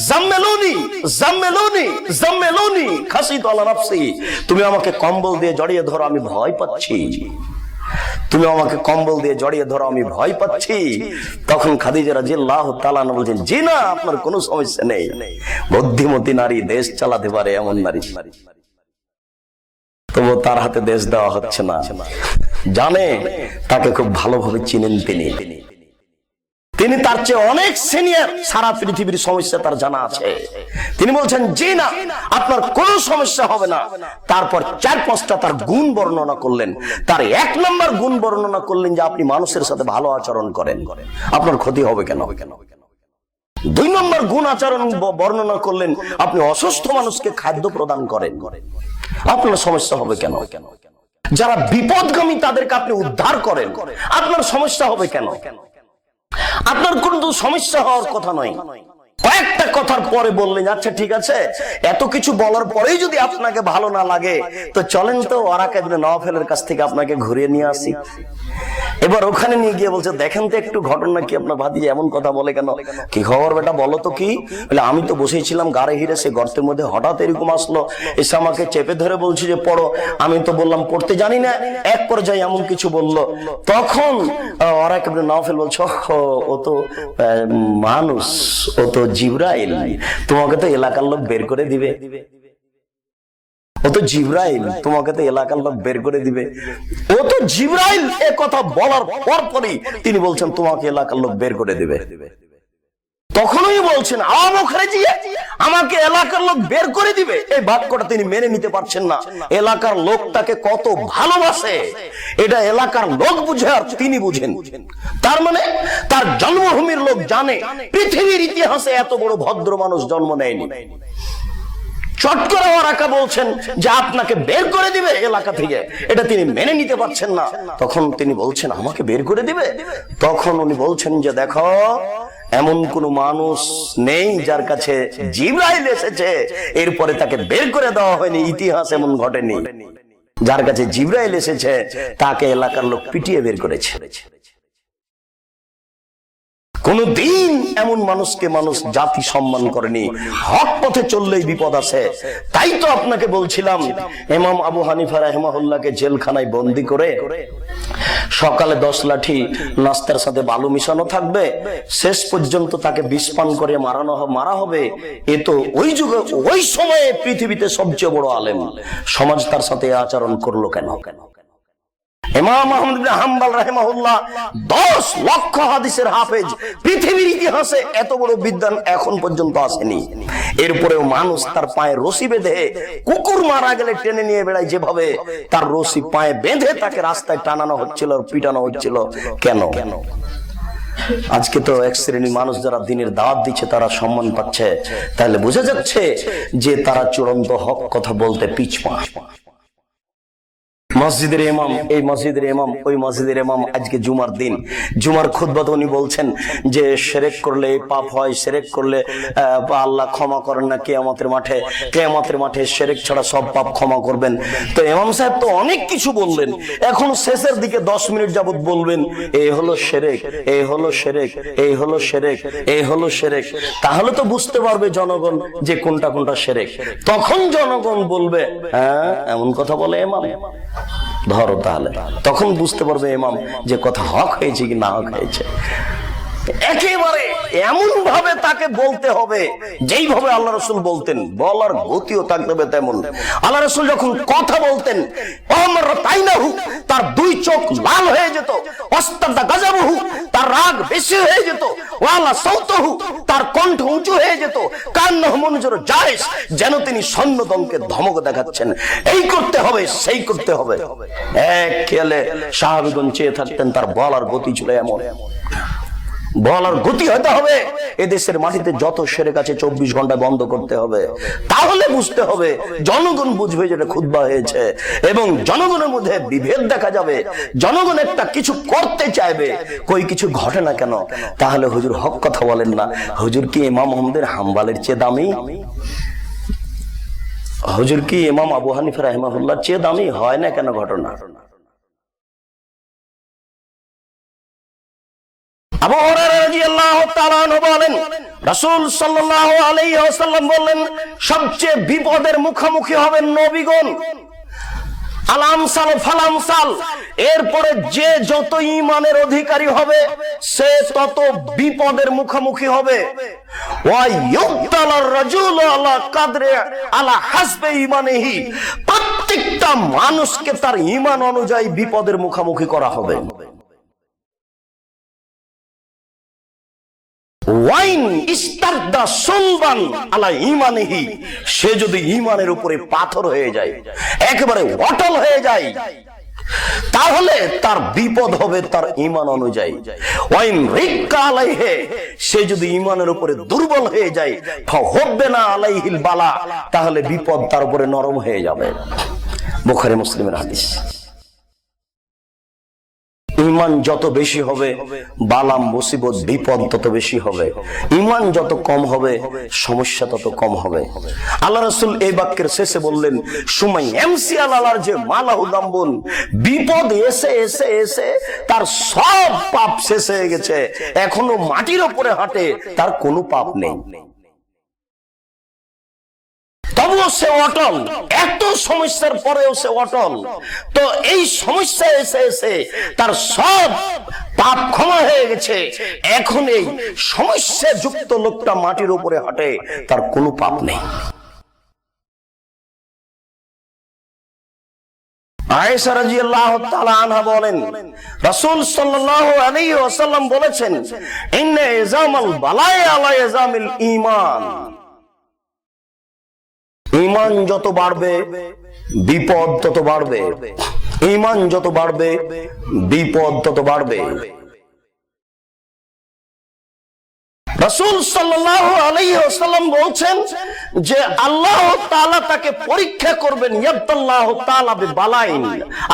জাম্মেলুনি জাম্মেলুনি জাম্মেলুনি খাসিতু আলা নাফসি, তুমি আমাকে কম্বল দিয়ে জড়িয়ে ধরো, আমি ভয় পাচ্ছি। তুমি আমাকে কম্বল দিয়ে জড়িয়ে ধরো, আমি ভয় পাচ্ছি। তখন খাদিজা রাদিয়াল্লাহু তাআলা আনহা বলছেন, জি না, আপনার কোনো সমস্যা নেই। বুদ্ধিমতী নারী, দেশ চালাতে পারে এমন নারী, তবু তার হাতে দেশ দেওয়া হচ্ছে না। জানে, তাকে খুব ভালোভাবে চিনেন তিনি তার চেয়ে অনেক সিনিয়র, সারা পৃথিবীর সমস্যা তার জানা আছে। তিনি বলছেন জি না, আপনার কোনো সমস্যা হবে না। তারপর 4-5টা তার গুণ বর্ণনা করলেন। তার 1 নম্বর গুণ বর্ণনা করলেন যে আপনি মানুষের সাথে ভালো আচরণ করেন, আপনার ক্ষতি হবে কেন। 2 নম্বর গুণ আচরণ বর্ণনা করলেন, আপনি অসুস্থ মানুষকে খাদ্য প্রদান করেন, আপনার সমস্যা হবে কেন। যারা বিপদগামী তাদেরকে আপনি উদ্ধার করেন, আপনার সমস্যা হবে কেন। আপনার কোনো সমস্যা হওয়ার কথা নয়। কয়েকটা কথার পরে বললেন, আচ্ছা ঠিক আছে, এত কিছু বলার পরেই যদি আপনাকে ভালো না লাগে তো চলেন তো ওয়ারাকা ইবনে নওফেলের কাছ থেকে আপনাকে ঘুরিয়ে নিয়ে আসি। এবার ওখানে নিয়ে গিয়ে বলছে, দেখেন তো একটু ঘটনা কি, আপনার ভাতিজা এমন কথা বলে কেন, কি খবর বেটা বলো তো কি। বলে, আমি তো বসেছিলাম গাড়ি হিরে, সে গর্তের মধ্যে হঠাৎ এরকম আসলো, এসে আমাকে চেপে ধরে বলছে যে পড়ো। আমি তো বললাম পড়তে জানি না, এক পর্যায়ে এমন কিছু বললো। তখন ওয়ারাকা ইবনে নওফেল বলছে, ও তো মানুষ, ও তো জিবরাইল, তোমাকে তো এলাকার লোক বের করে দিবে। ও তো জিবরাইল, তোমাকে তো এলাকার লোক বের করে দিবে। ও তো জিবরাইল, এ কথা বলার পরপরই তিনি বলছেন তোমাকে এলাকার লোক বের করে দিবে। তখনই বলছেন আমাকে এলাকার লোক বের করে দিবে, এই বাক্যটা তিনি মেনে নিতে পারছেন না। এলাকার লোক তাকে কত ভালোবাসে এটা এলাকার লোক বুঝে আর তিনি বুঝেন। তার মানে তার জন্মভূমির লোক জানে পৃথিবীর ইতিহাসে এত বড় ভদ্র মানুষ জন্ম নেয়নি। চট করে ওয়ারাকা বলছেন যে আপনাকে বের করে দিবে এলাকা থেকে, এটা তিনি মেনে নিতে পারছেন না। তখন তিনি বলছেন আমাকে বের করে দিবে। তখন উনি বলছেন যে দেখো, এমন কোন মানুষ নেই যার কাছে জিবরাইল এসেছে এরপরে তাকে বের করে দেওয়া হয়নি, ইতিহাস এমন ঘটেনি। যার কাছে জিবরাইল এসেছে তাকে এলাকার লোক পিটিয়ে বের করেছে। কোনদিন এমন মানুষকে মানুষ জাতি সম্মান করেনি। হক পথে চললেই বিপদ আছে। তাই তো আপনাকে বলছিলাম, ইমাম আবু হানিফা রাহিমাহুল্লাহকে জেলখানায় বন্দী করে সকালে 10 লাঠি নাস্তার সাথে বালু মিশানো থাকবে, শেষ পর্যন্ত তাকে বিষ পান করে মারা হবে। এ তো ওই যুগে ওই সময়ে পৃথিবীতে সবচেয়ে বড় আলেম, সমাজ তার সাথে আচরণ করলো কেন? ইমাম আহমদ ইবনে হাম্বল রাহিমাহুল্লাহ 10 লক্ষ হাদিসের হাফেজ, পৃথিবীর ইতিহাসে এত বড় বিদ্বান এখন পর্যন্ত আসেনি। এরপরেও মানুষ তার পায়ে রশি বেঁধে, কুকুর মারা গেলে টেনে নিয়ে বেড়ায় যেভাবে, তার রশি পায়ে বেঁধে তাকে রাস্তায় টানানো হচ্ছিল, পিটানো হচ্ছিল। কেন? আজকে তো এক শ্রেণীর মানুষ যারা দিনের দাওয়াত দিচ্ছে তারা সম্মান পাচ্ছে, তাহলে বোঝা যাচ্ছে যে তারা চূড়ান্ত হক কথা বলতে পিছপা। মসজিদের ইমাম, এই মসজিদের ইমাম, ওই মসজিদের ইমাম, আজকে জুমার দিন, জুমার খুতবাতে উনি বলছেন যে শিরক করলে পাপ হয়, শিরক করলে আল্লাহ ক্ষমা করেন না কিয়ামতের মাঠে, কিয়ামতের মাঠে শিরক ছাড়া সব পাপ ক্ষমা করবেন। তো ইমাম সাহেব তো অনেক কিছু বললেন, এখন শেষের দিকে 10 মিনিট যাবত বলবেন এই হলো শিরক, এই হলো শিরক, এই হলো শিরক, এই হলো শিরক। তাহলে তো বুঝতে পারবে জনগণ যে কোনটা কোনটা শিরক। তখন জনগণ বলবে হ্যাঁ এমন কথা বলে ইমাম, ধরো তাহলে। তখন বুঝতে পারবে ইমাম যে কথা হক হয়েছে কি না হক হয়েছে। একেবারে এমন ভাবে তাকে বলতে হবে যেইভাবে আল্লাহ রাসূল বলতেন, বলার গতিও থাকতে হবে তেমন। আল্লাহ রাসূল যখন কথা বলতেন তার 2 চোখ লাল হয়ে যেত, তার রাগ বেশি হয়ে যেত, তার কণ্ঠ উঁচু হয়ে যেত, যেন তিনি সৈন্যদলকে ধমক দেখাচ্ছেন, এই করতে হবে সেই করতে হবে। এক খেয়ালে সাহাবীগণ চেয়ে থাকতেন, তার বলার গতি ছিল এমন। বলার গতি হতে হবে এদেশের মাটিতে যত শিরক আছে 24 ঘন্টায় বন্ধ করতে হবে। তাহলে বুঝতে হবে, জনগণ বুঝবে যেটা খুতবা হয়েছে, এবং জনগণের মধ্যে বিভেদ দেখা যাবে। জনগণ একটা কিছু করতে চাইবে, কই কিছু ঘটে না কেন? তাহলে হুজুর হক কথা বলেন না। হুজুর কি ইমাম আহমদের হাম্বলের চেয়ে দামি? হুজুর কি ইমাম আবু হানিফা রাহিমাহুল্লাহর চেয়ে দামি? হয় না কেন ঘটনা? আবু হুরায়রা রাদিয়াল্লাহু তাআলা আনহু বলেন, রাসূল সাল্লাল্লাহু আলাইহি ওয়াসাল্লাম বললেন, সবচেয়ে বিপদের মুখোমুখি হবেন নবীগণ। আলামসাল ফালামসাল, এরপরে যে যত ঈমানের অধিকারী হবে সে তত বিপদের মুখোমুখি হবে। ওয়া ইউবতালার রাজুলু আলা কাদরি আলা হাসবে ঈমানিহি, প্রত্যেকটা মানুষকে তার ঈমান অনুযায়ী বিপদের মুখোমুখি করা হবে। ওয়াইন ইস্তারদা সুলবান আলা ঈমানিহি, সে যদি ঈমানের উপরে পাথর হয়ে যায়, একেবারে অটল হয়ে যায়, তাহলে তার বিপদ হবে তার ঈমান অনুযায়ী। ওয়াইন রিক্কা আলাইহি, সে যদি ঈমানের উপরে দুর্বল হয়ে যায়, ফাহুব্বিনা আলাইহিল বালা, তাহলে বিপদ তার উপরে নরম হয়ে যাবে। বুখারী মুসলিমের হাদিস। ঈমান যত বেশি হবে বালা মুসিবত বিপদ তত বেশি হবে, ঈমান যত কম হবে সমস্যা তত কম হবে। আল্লাহ রাসূল এই বাক্যের শেষে বললেন, সুমাই এমসি আলালার যে মালাহু দাম্বুন, বিপদ এসে এসে এসে তার সব পাপ শেষ হয়ে গেছে, এখনো মাটির উপরে হাঁটে, তার কোনো পাপ নেই, তবুও সে অটল, এত সমস্যার পরেও সে অটল। তো এই সমস্যা এসে এসে তার সব পাপ ক্ষমা হয়ে গেছে, এখন এই সমস্যা যুক্ত লোকটা মাটির উপরে হাঁটে, তার কোনো পাপ নেই। আয়েশা রাদিয়াল্লাহু তাআলা আনহা বলেন, রাসূল সাল্লাল্লাহু আলাইহি ওয়াসাল্লাম বলেছেন, ইন্না ইজামাল বালাই আলা ইজামিল ঈমান, ঈমান যত বাড়বে বিপদ তত বাড়বে, ঈমান যত বাড়বে বিপদ তত বাড়বে। রাসূল সাল্লাল্লাহু আলাইহি ওয়াসাল্লাম বলছেন যে আল্লাহ তাআলা তাকে পরীক্ষা করবেন, ইয়াবতাল্লাহু তাআলা বিবালাইন,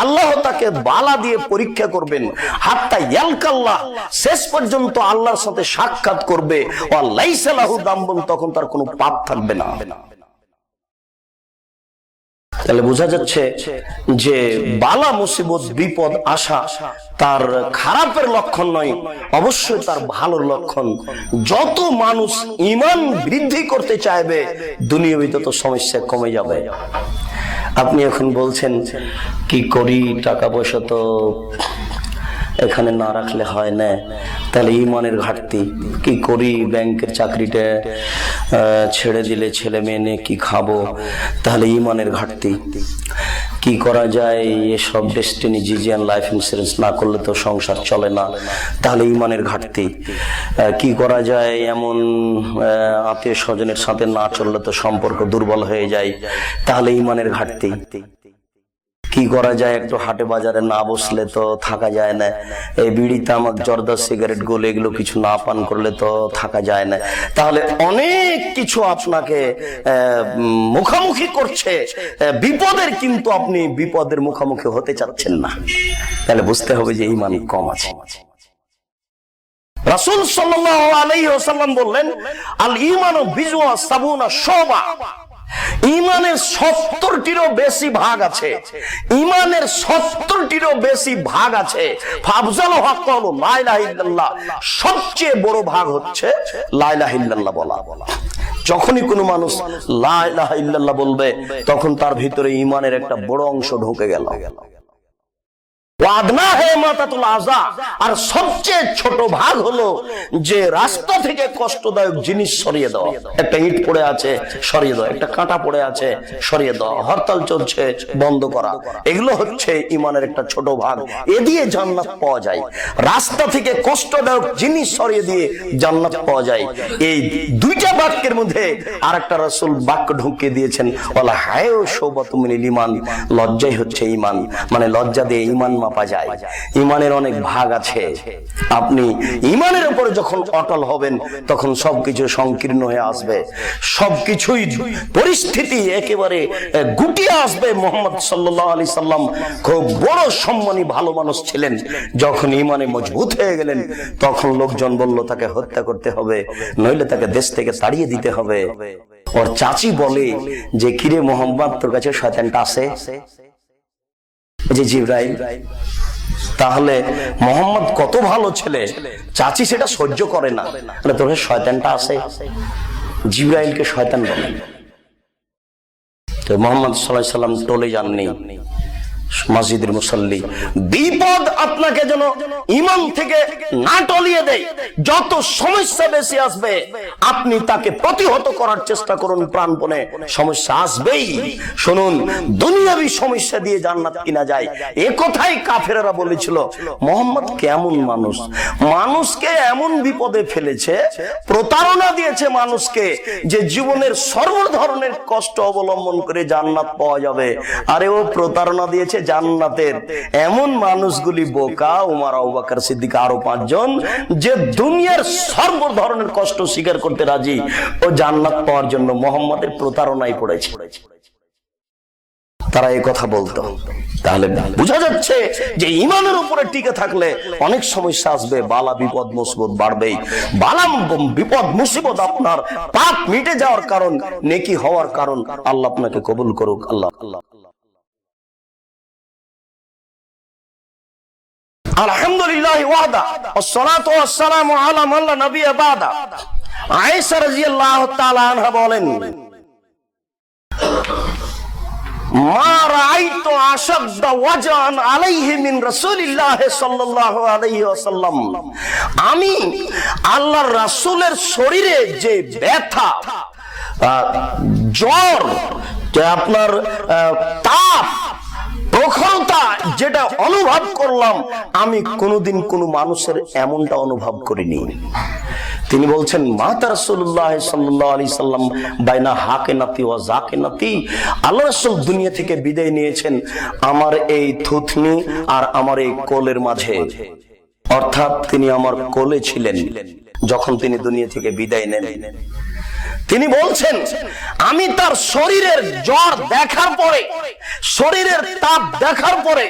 আল্লাহ তাকে বালা দিয়ে পরীক্ষা করবেন, হাত্তা ইয়ালকাল্লাহ, শেষ পর্যন্ত আল্লাহর সাথে সাক্ষাৎ করবে, ওয়া লাইসা লাহু দামবুন, তখন তার কোনো পাপ থাকবে না। তাহলে বোঝা যাচ্ছে যে বালা মুসিবত বিপদ আসা তার খারাপের লক্ষণ নয়, অবশ্যই তার ভালোর লক্ষণ। যত মানুষ ঈমান বৃদ্ধি করতে চাইবে দুনিয়াবি তত সমস্যা কমে যাবে। আপনি এখন বলছেন কি করি, টাকা পয়সা তো এখানে না রাখলে হয় না, তাহলে ঈমানের ঘাটতি, কি করি, ব্যাংকের চাকরিটা ছেড়ে দিলে ছেলে মেয়ে নিয়ে কি খাবো, তাহলে ঈমানের ঘাটতি। কি করা যায়, এসব ডেস্টিনি জিজিয়ান লাইফ ইন্স্যুরেন্স না করলে তো সংসার চলে না, তাহলে ঈমানের ঘাটতি। কি করা যায়, এমন আত্মীয় স্বজনের সাথে না চললে তো সম্পর্ক দুর্বল হয়ে যায়, তাহলে ঈমানের ঘাটতি। কি করা যায়, একটু হাটে বাজারে না বসলে তো থাকা যায় না, এই বিড়ি তামাক জর্দা সিগারেট গুলো এগুলো কিছু না পান করলে তো থাকা যায় না, তাহলে অনেক কিছু আপনাকে মুখোমুখি করছে বিপদের, কিন্তু আপনি বিপদের মুখোমুখি হতে চাচ্ছেন না, তাহলে বুঝতে হবে যে ঈমান কম আছে। রাসূল সাল্লাল্লাহু আলাইহি ওয়াসাল্লাম বললেন, আল ঈমানু বিজওয়া সাবুনা শুবা, ঈমানের 70টিরও বেশি ভাগ আছে, ঈমানের 70টিরও বেশি ভাগ আছে। ফাফজালু হাক্কালু লা ইলাহা ইল্লাল্লাহ, সবচেয়ে বড় ভাগ হচ্ছে লা ইলাহা ইল্লাল্লাহ বলা। যখনই কোনো মানুষ লা ইলাহা ইল্লাল্লাহ বলবে তখন তার ভিতরে ঈমানের একটা বড় অংশ ঢুকে গেল। আর সবচেয়ে ছোট ভাগ হলো যে রাস্তা থেকে কষ্টদায়ক জিনিস সরিয়ে দেওয়া, একটা ইট পড়ে আছে সরিয়ে দেওয়া, একটা কাঁটা পড়ে আছে সরিয়ে দেওয়া, হরতাল চলছে বন্ধ করা, এগুলো হচ্ছে ঈমানের একটা ছোট ভাগ। এ দিয়ে জান্নাত পাওয়া যায়, রাস্তা থেকে কষ্টদায়ক জিনিস সরিয়ে দিয়ে জান্নাত পাওয়া যায়। এই দুইটা বাক্যের মধ্যে আরেকটা রাসূল বাক্য ঢুকিয়ে দিয়েছেন, ওয়ালা হায়ু শুবাতুম মিনাল ঈমান, লজ্জাই হচ্ছে ঈমান, মানে লজ্জা দিয়ে ঈমান মাপা যায়। ঈমানের অনেক ভাগ আছে, আপনি ঈমানের উপরে যখন অটল হবেন তখন সবকিছু সংকীর্ণ হয়ে আসবে, সবকিছুই পরিস্থিতি একেবারে গুটিয়ে আসবে। মুহাম্মদ সাল্লাল্লাহু আলাইহি সাল্লাম খুব বড় সম্মানী ভালো মানুষ ছিলেন, যখন ঈমানে মজবুত হয়ে গেলেন তখন লোকজন বলল তাকে হত্যা করতে হবে, নইলে তাকে দেশ থেকে তাড়িয়ে দিতে হবে। ওর চাচি বলে যে কিরে মুহাম্মদ, তোর কাছে শয়তানটা আছে? যে জিবরাইল। তাহলে মুহাম্মদ কত ভালো ছেলে, চাচি সেটা সহ্য করে না, তোর শয়তানটা আছে। জিবরাইলকে শয়তান বলে। তো মুহাম্মদ সাল্লাল্লাহু আলাইহি সাল্লাম টলে যাননি, মসজিদের মুসল্লি। বিপদ আপনাকে যেন ঈমান থেকে না টলিয়ে দেয়, যত সমস্যা বেশি আসবে আপনি তাকে প্রতিহত করার চেষ্টা করুন প্রাণপণে, সমস্যা আসবেই। শুনুন, দুনিয়াবী সমস্যা দিয়ে জান্নাত কিনা যায়, এ কথাই কাফেররা বলেছিল। মুহাম্মদ কেমন মানুষ, মানুষকে এমন বিপদে ফেলেছে, প্রতারণা দিয়েছে মানুষকে যে জীবনের সর্ব ধরনের কষ্ট অবলম্বন করে জান্নাত পাওয়া যাবে। আরে ও প্রতারণা দিয়েছে জান্নাতের এমন মানুষগুলি বোকা, উমর, আবু বকর, সিদ্দিক, আরো 5 জন, যে দুনিয়ার সর্ব ধরনের কষ্ট স্বীকার করতে রাজি, ও জান্নাত পাওয়ার জন্য মুহাম্মাদের প্রতারণায় পড়েছে। তারা এই কথা বলতো। তাহলে বোঝা যাচ্ছে যে ইমানের উপরে টিকে থাকলে অনেক সমস্যা আসবে, বালা বিপদ মুসিবত বাড়বেই। বালা বিপদ মুসিবত আপনার পাপ মিটে যাওয়ার কারণ, নেকি হওয়ার কারণ। আল্লাহ আপনাকে কবুল করুক। আল্লাহ আলহামদুলিল্লাহ ওয়াহদা ওয়াসসালাতু ওয়াসসালামু আলা মান লা নবিয়্যা বাদা। আয়েশা রাদিয়াল্লাহু তাআলা আনহা বলেন, মা রাআইতু আশাদ্দা ওয়াজান আলাইহি মিন রাসূলিল্লাহ সাল্লাল্লাহু আলাইহি ওয়াসাল্লাম। আমি আল্লাহর রাসূলের শরীরে যে ব্যথা, জ্বর, আপনার তাপ, প্রখরতা যেটা অনুভব করলাম, আমি কোনোদিন কোন মানুষের এমনটা অনুভব করিনি। তিনি বলছেন, মাতা রাসূলুল্লাহ সাল্লাল্লাহু আলাইহি সাল্লাম বাইনা হাকিনাতি ওয়া জাকিনাতি, আল্লাহ রাসূল দুনিয়া থেকে বিদায় নিয়েছেন আমার এই থুতনি আর আমার এই কোলের মাঝে। অর্থাৎ তিনি আমার কোলে ছিলেন যখন তিনি দুনিয়া থেকে বিদায় নেন। তিনি বলছেন, আমি তার শরীরের জ্বর দেখার পরে, শরীরের তাপ দেখার পরে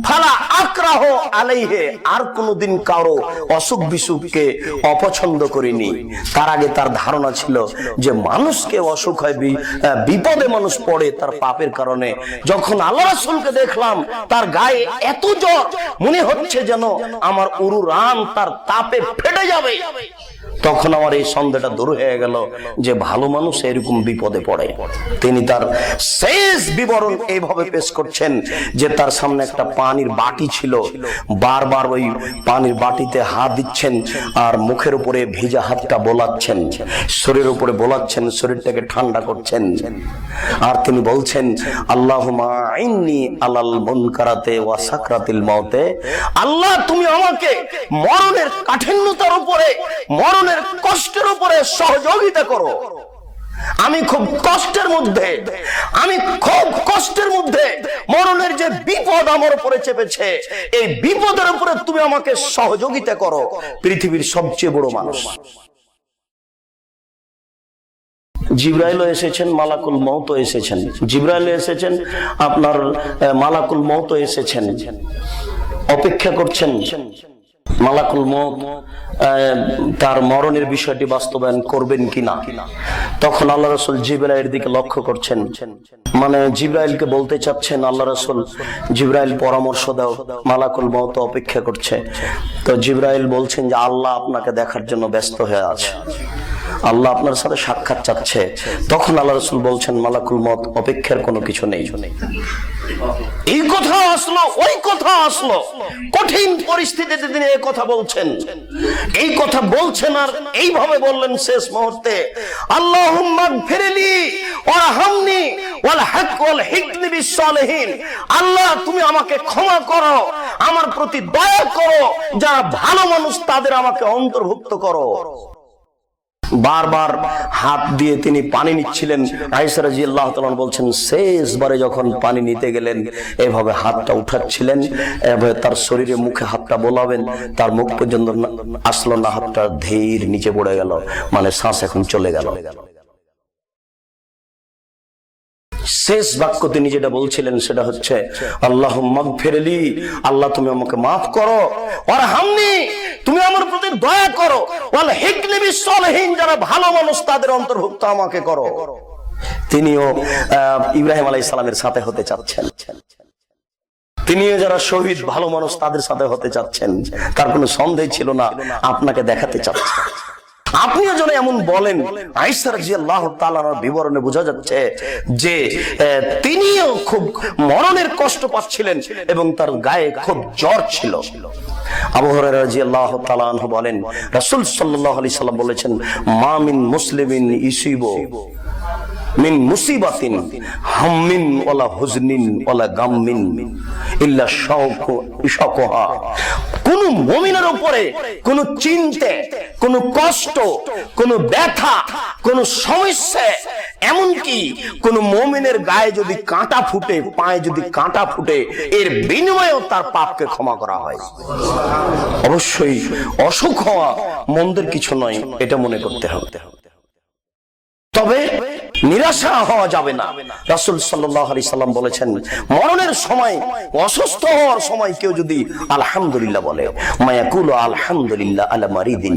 ফালা আকরাহ আলাইহে, আর কোনদিন কারো অসুখ বিসুখকে অপছন্দ করিনি। তার আগে তার ধারণা ছিল যে মানুষকে অসুখ হয়, বিপদে মানুষ পড়ে তার পাপের কারণে। যখন আল্লাহ রাসূলকে দেখলাম তার গায়ে এত জ্বর, মনে হচ্ছে যেন আমার উরু রান তার তাপে ফেটে যাবে, তখন আমার এই সন্দেহটা দূর হয়ে গেল যে ভালো মানুষ এরকম বিপদে পড়ে। তিনি তার শেষ বিবরণ এইভাবে পেশ করছেন যে তার সামনে একটা পানির বাটি ছিল, বারবার ওই পানির বাটিতে হাত দিচ্ছেন আর মুখের উপরে ভিজা হাতটা বোলাচ্ছেন, শরীরের উপরে বোলাচ্ছেন, শরীরটাকে ঠান্ডা করছেন। আর তিনি বলছেন, আল্লাহুম্মা আইন্নি আলাল মুনকারাতে ওয়া সাকরাতিল মাউতে, আল্লাহ তুমি আমাকে মরণের কাঠিন্যতার উপরে, মরণের কষ্টের উপরে সহযোগিতা করো। আমি খুব কষ্টের মধ্যে, আমি খুব কষ্টের মধ্যে, মরণের যে বিপদ আমার উপরে চেপেছে, এই বিপদের উপরে তুমি আমাকে সহযোগিতা করো। পৃথিবীর সবচেয়ে বড় মানুষ জিবরাইলও এসেছেন, মালাকুল মউতও এসেছেন। জিবরাইল এসেছেন, আপনার মালাকুল মউতও এসেছেন, অপেক্ষা করছেন মালাকুল মউত তার মরণের বিষয়টি বাস্তবায়ন করবেন কিনা। তখন আল্লাহ রাসূল জিবরাইলের দিকে লক্ষ্য করছেন, মানে জিবরাইলকে বলতে চাচ্ছেন, আল্লাহ রাসূল জিবরাইল পরামর্শ দাও, মালাকুল মউত অপেক্ষা করছে। তো জিবরাইল বলছেন যে আল্লাহ আপনাকে দেখার জন্য ব্যস্ত হয়ে আছে, আল্লাহ আপনার সাথে সাক্ষাৎ চাচ্ছে। তখন আল্লাহ রাসূল বলছেন, মালাকুল মউত অপেক্ষার কোনো কিছু নেই। এই কথা আসলো, ওই কথা আসলো, কঠিন পরিস্থিতিতে তিনি এই কথা বলছেন, এই কথা বলছেন আর এইভাবে বললেন শেষ মুহূর্তে, আল্লাহুম্মা গফিরলি ওয়ারহামনি ওয়াল হক ওয়াল হিকনি বিস সালিহিন, আল্লাহ তুমি আমাকে ক্ষমা করো, আমার প্রতি দয়া করো, যারা ভালো মানুষ তাদের আমাকে অন্তর্ভুক্ত করো। বারবার হাত দিয়ে তিনি পানি নিচ্ছিলেন। আয়েশা রাদিয়াল্লাহু তাআলা বলছেন, শেষবারে যখন পানি নিতে গেলেন এভাবে হাতটা উঠাচ্ছিলেন, এভাবে তার শরীরে মুখে হাতটা বোলাবেন, তার মুখ পর্যন্ত আসলো না, হাতটা ধীর নিচে পড়ে গেল, মানে শ্বাস এখন চলে গেল। শেষ বাক্য তিনি যেটা বলছিলেন সেটা হচ্ছে, আল্লাহুম্মা গফিরলি, আল্লাহ তুমি আমাকে মাফ করো, ওয়ারহামনি তুমি আমার প্রতি দয়া করো, ওয়াল হিকনি বিস সালিহিন যারা ভালো মানুষ তাদের অন্তর্ভুক্ত আমাকে করো। তিনিও ইব্রাহিম আলাইহিস সালামের সাথে হতে চাচ্ছেন, তিনিও যারা শহীদ ভালো মানুষ তাদের সাথে হতে চাচ্ছেন, তার কোনো সন্দেহ ছিল না, আপনাকে দেখাতে চাচ্ছেন। আপনিও যেন এমন বলেন। আয়েশা রাদিয়াল্লাহু তাআলার বিবরণে বোঝা যাচ্ছে যে তিনিও খুব মরণের কষ্ট পাচ্ছিলেন এবং তার গায়ে খুব জ্বর ছিল। আবু হুরায়রা রাদিয়াল্লাহু তাআলা আনহু বলেন, রাসূল সাল্লাল্লাহু আলাইহি সাল্লাম বলেছেন, মা মিন মুসলিমিন ইসিবু মিন মুসিবাতিন হাম্মিন ওয়ালা হুজনিন ওয়ালা গাম্মিন ইল্লা শাওকুহা, কোন মুমিনের উপরে কোন চিন্তা, কোন কষ্ট, কোন ব্যথা, কোন সমস্যা, এমনকি কোন মুমিনের গায়ে যদি কাঁটা ফুটে, পায়ে যদি কাঁটা ফুটে, এর বিনিময়েও তার পাপকে ক্ষমা করা হয়। অবশ্যই অসুখ হওয়া মন্দের কিছু নয়, এটা মনে করতে হবে। তবে নিরাশা হওয়া যাবে না। রাসূল সাল্লাল্লাহু আলাইহি সাল্লাম বলেছেন, মরণের সময়, অসুস্থ হওয়ার সময় কেউ যদি আলহামদুলিল্লাহ বলে, মায়াকুলু আলহামদুলিল্লাহ আলা মারিদিন,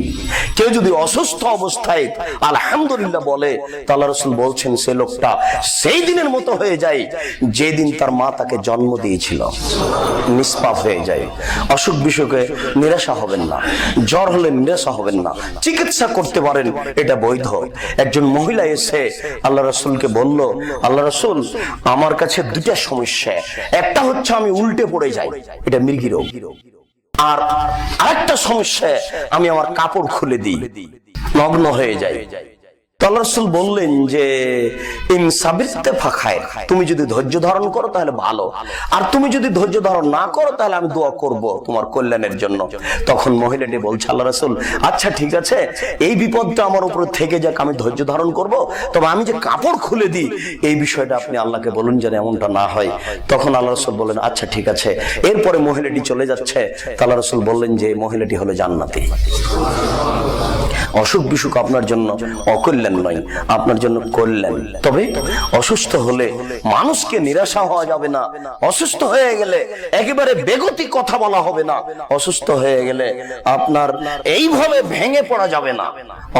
কেউ যদি অসুস্থ অবস্থায় আলহামদুলিল্লাহ বলে, তাহলে রাসূল বলছেন সে লোকটা সেই দিনের মতো হয়ে যায় যে দিন তার মা তাকে জন্ম দিয়েছিল, নিষ্পাপ হয়ে যায়। অসুখ বিসুখে নিরাশা হবেন না, জ্বর হলে নিরাশা হবেন না, চিকিৎসা করতে পারেন, এটা বৈধ। একজন মহিলা এসে আল্লাহ রাসূলকে বলল, আল্লাহ রাসূল আমার কাছে দুটা সমস্যা, একটা হচ্ছে আমি উল্টে পড়ে যাই, এটা মৃগী রোগ, আর আরেকটা সমস্যা আমি আমার কাপড় খুলে দিই, নগ্ন হয়ে যাই। আল্লাহ রাসূল বললেন যে ইন সাবিরতে ফাখায়, তুমি যদি ধৈর্য ধারণ করো তাহলে ভালো, আর তুমি যদি ধৈর্য ধারণ না করো তাহলে আমি দোয়া করব তোমার কল্যাণের জন্য। তখন মহিলাটি বলছে, আল্লাহ রাসূল আচ্ছা ঠিক আছে, এই বিপদটা আমার উপরে থেকে যাক, আমি ধৈর্য ধারণ করব, তবে আমি যে কাপড় খুলে দিই এই বিষয়টা আপনি আল্লাহকে বলুন যেন এমনটা না হয়। তখন আল্লাহ রাসূল বললেন আচ্ছা ঠিক আছে। এরপরে মহিলাটি চলে যাচ্ছে, আল্লাহ রাসূল বললেন যে মহিলাটি হলো জান্নাতি। অসুখ বিসুখ আপনার জন্য অকল্যাণ নয়, আপনার জন্য কল্যাণ। তবে অসুস্থ হলে মানুষকে নিরাশা হওয়া যাবে না। অসুস্থ হয়ে গেলে একেবারে বেগতিক কথা বলা হবে না। অসুস্থ হয়ে গেলে আপনার এইভাবে ভেঙে পড়া যাবে না।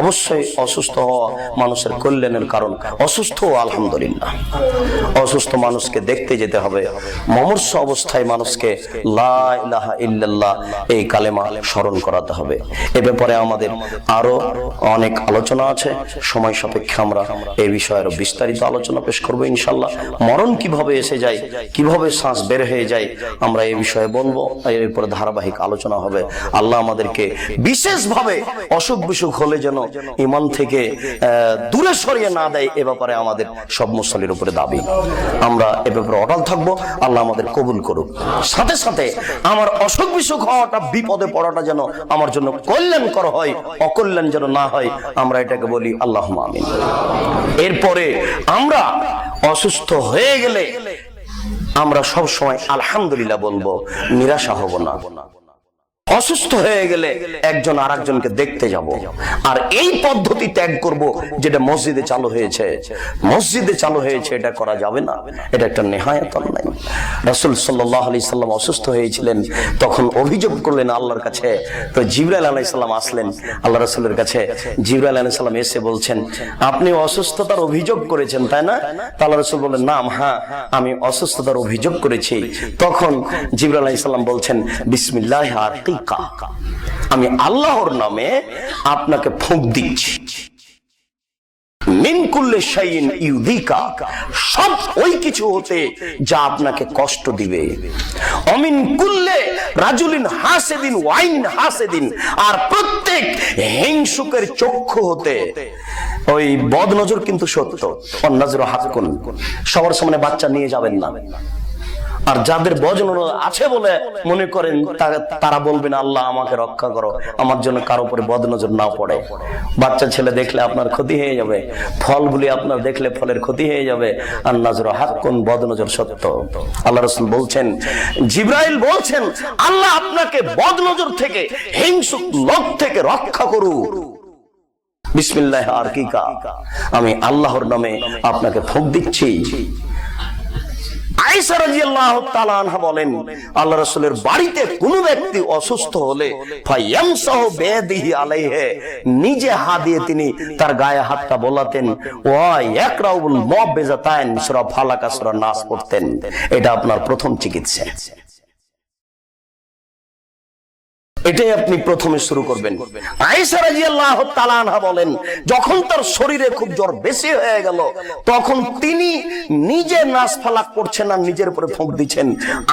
অবশ্যই অসুস্থ হওয়া মানুষের কল্যাণের কারণ। অসুস্থ আলহামদুলিল্লাহ, অসুস্থ মানুষকে দেখতে যেতে হবে। মমর্ষ অবস্থায় মানুষকে লা ইলাহা ইল্লাল্লাহ এই কালেমা স্মরণ করাতে হবে। এ ব্যাপারে আমাদের আরো অনেক আলোচনা আছে, সময় সাপেক্ষে আমরা এই বিষয়ে আরো বিস্তারিত আলোচনা পেশ করবো ইনশাআল্লাহ। মরণ কিভাবে এসে যায়, কিভাবে শ্বাস বের হয়ে যায়, আমরা এই বিষয়ে বলবো, এরপরে ধারাবাহিক আলোচনা হবে। আল্লাহ আমাদেরকে বিশেষভাবে অসুখ বিসুখ হলে যেন ঈমান থেকে দূরে সরিয়ে না দেয়, এ ব্যাপারে আমাদের সব মুসল্লির উপরে দাবি। আমরা এ ব্যাপারে অটল থাকবো, আল্লাহ আমাদের কবুল করুক। সাথে সাথে আমার অসুখ বিসুখ হওয়াটা, বিপদে পড়াটা যেন আমার জন্য কল্যাণকর হয়, অকল্যাণ যেন না হয়, আমরা এটাকে বলি আল্লাহুম্মা আমিন। এরপরে আমরা অসুস্থ হয়ে গেলে আমরা সব সময় আলহামদুলিল্লাহ বলবো, নিরাশা হব না। অসুস্থ হয়ে গেলে একজন আরেকজনকে দেখতে যাব, আর এই পদ্ধতি ত্যাগ করব যেটা মসজিদে চালু হয়েছে। মসজিদে চালু হয়েছে, এটা করা যাবে না, এটা একটা নেহায়াত অন্যায়। রাসূল সাল্লাল্লাহু আলাইহি সাল্লাম অসুস্থ হয়েছিলেন, তখন অভিযোগ করলেন আল্লাহর কাছে। তো জিবরাইল আলাইহিস সালাম আসলেন আল্লাহ রাসূলের কাছে। জিবরাইল আলাইহিস সালাম এসে বলছেন, আপনি অসুস্থতার অভিযোগ করেছেন তাই না? আল্লাহ রাসূল বললেন, নাম, হ্যাঁ আমি অসুস্থতার অভিযোগ করেছি। তখন জিবরাইল আলাইহিস সালাম বলছেন, বিসমিল্লাহ আরকিকা, আমি আল্লাহর নামে আপনাকে ফুঁক দিচ্ছি। মিন কুল্লি শাইইন ইউযিকা, সব ওই কিছু হতে যা আপনাকে কষ্ট দিবে। অমিন কুল্লি রাজুলিন হাসিদিন ওয়াইন হাসিদিন, আর প্রত্যেক হিংসুকের চক্ষু হতে। ওই বদ নজর কিন্তু সত্য, অন্নাজর হাক্কুন, সবার সামনে বাচ্চা নিয়ে যাবেন না। আর যাদের বদনজর আছে বলে মনে করেন, তারা বলবেন আল্লাহ আমাকে রক্ষা করো, আমার জন্য কারো উপরে বদনজর না পড়ে। বাচ্চা ছেলে দেখলে আপনার ক্ষতি হয়ে যাবে, ফলগুলি আপনার দেখলে ফলের ক্ষতি হয়ে যাবে। আর নাজর হাক্কুন, বদনজর সত্য। আল্লাহ রাসূল বলছেন, জিবরাইল বলছেন, আল্লাহ আপনাকে বদনজর থেকে, হিংসুক লোক থেকে রক্ষা করুক। বিসমিল্লাহ আরকিকা, আমি আল্লাহর নামে আপনাকে ফুঁক দিচ্ছি। আয়েশা রাদিয়াল্লাহু তাআলা আনহা বলেন, আল্লাহ রাসূলের বাড়িতে কোনো ব্যক্তি অসুস্থ হলে ফায়ামসাহু বিয়াদিহি আলাইহি, নিজে হাত দিয়ে তিনি তার গায়ে হাতটা বোলাতেন। ওয়া ইয়াকরাউল মুআব্বিজাতাইন, সূরা ফালাক সূরা নাস পড়তেন। এটা আপনার প্রথম চিকিৎসা, এটাই আপনি প্রথমে শুরু করবেন। আয়েশা রাদিয়াল্লাহু তাআলা আনহা বলেন, যখন তার শরীরে খুব জ্বর বেশি হয়ে গেল, তখন তিনি নিজে নাস ফালাক পড়ছেন আর নিজের উপরে ফুঁক দিচ্ছেন।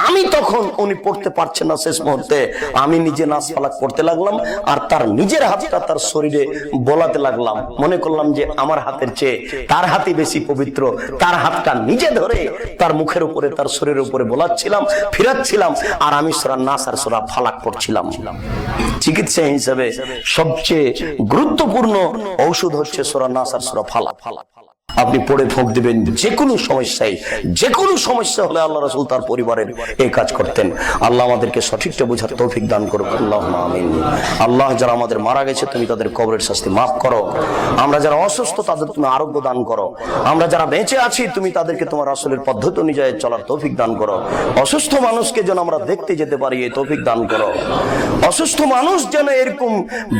আমি তখন, উনি পড়তে পারছেন না শেষ মুহূর্তে, আমি নিজে নাস ফালাক পড়তে লাগলাম আর তার নিজের হাতটা তার শরীরে বোলাতে লাগলাম। মনে করলাম যে আমার হাতের চেয়ে তার হাতই বেশি পবিত্র। তার হাতটা নিজে ধরে তার মুখের উপরে, তার শরীরের উপরে বোলাচ্ছিলাম, ফিরাচ্ছিলাম, আর আমি সূরা নাস আর সূরা ফালাক পড়ছিলাম। চিকিৎসা হিসেবে সবচেয়ে গুরুত্বপূর্ণ ঔষধ হচ্ছে সূরা নাস আর সূরা ফালাক। আপনি পড়ে ফোঁক দিবেন। যে কোনো সমস্যায়, যে কোনো সমস্যা হলে আল্লাহ রাসূল তার পরিবারের এই কাজ করতেন। আল্লাহ আমাদেরকে সঠিকটা বোঝার তৌফিক দান করুন, আল্লাহুম্মা আমিন। আল্লাহ, যারা আমাদের মারা গেছে তুমি তাদের কবরের শাস্তি মাফ করো। আমরা যারা অসুস্থ তাদের তুমি আরোগ্য দান করো। আমরা যারা বেঁচে আছি তুমি তাদেরকে তোমার রাসূলের পদ্ধতি অনুযায়ী চলার তৌফিক দান করো। অসুস্থ মানুষকে যেন আমরা দেখতে যেতে পারি এই তৌফিক দান করো। অসুস্থ মানুষ যেন এরকম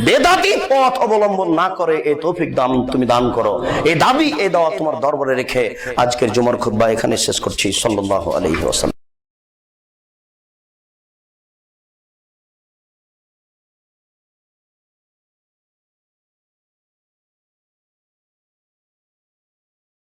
বেদাতি পথ অবলম্বন না করে এই তৌফিক দান তুমি দান করো। এই দাবি, এই দাওয়া তোমার দরবারে রেখে আজকের জুমার খুতবা এখানে শেষ করছি। সাল্লাল্লাহু আলাইহি ওয়াসাল্লাম।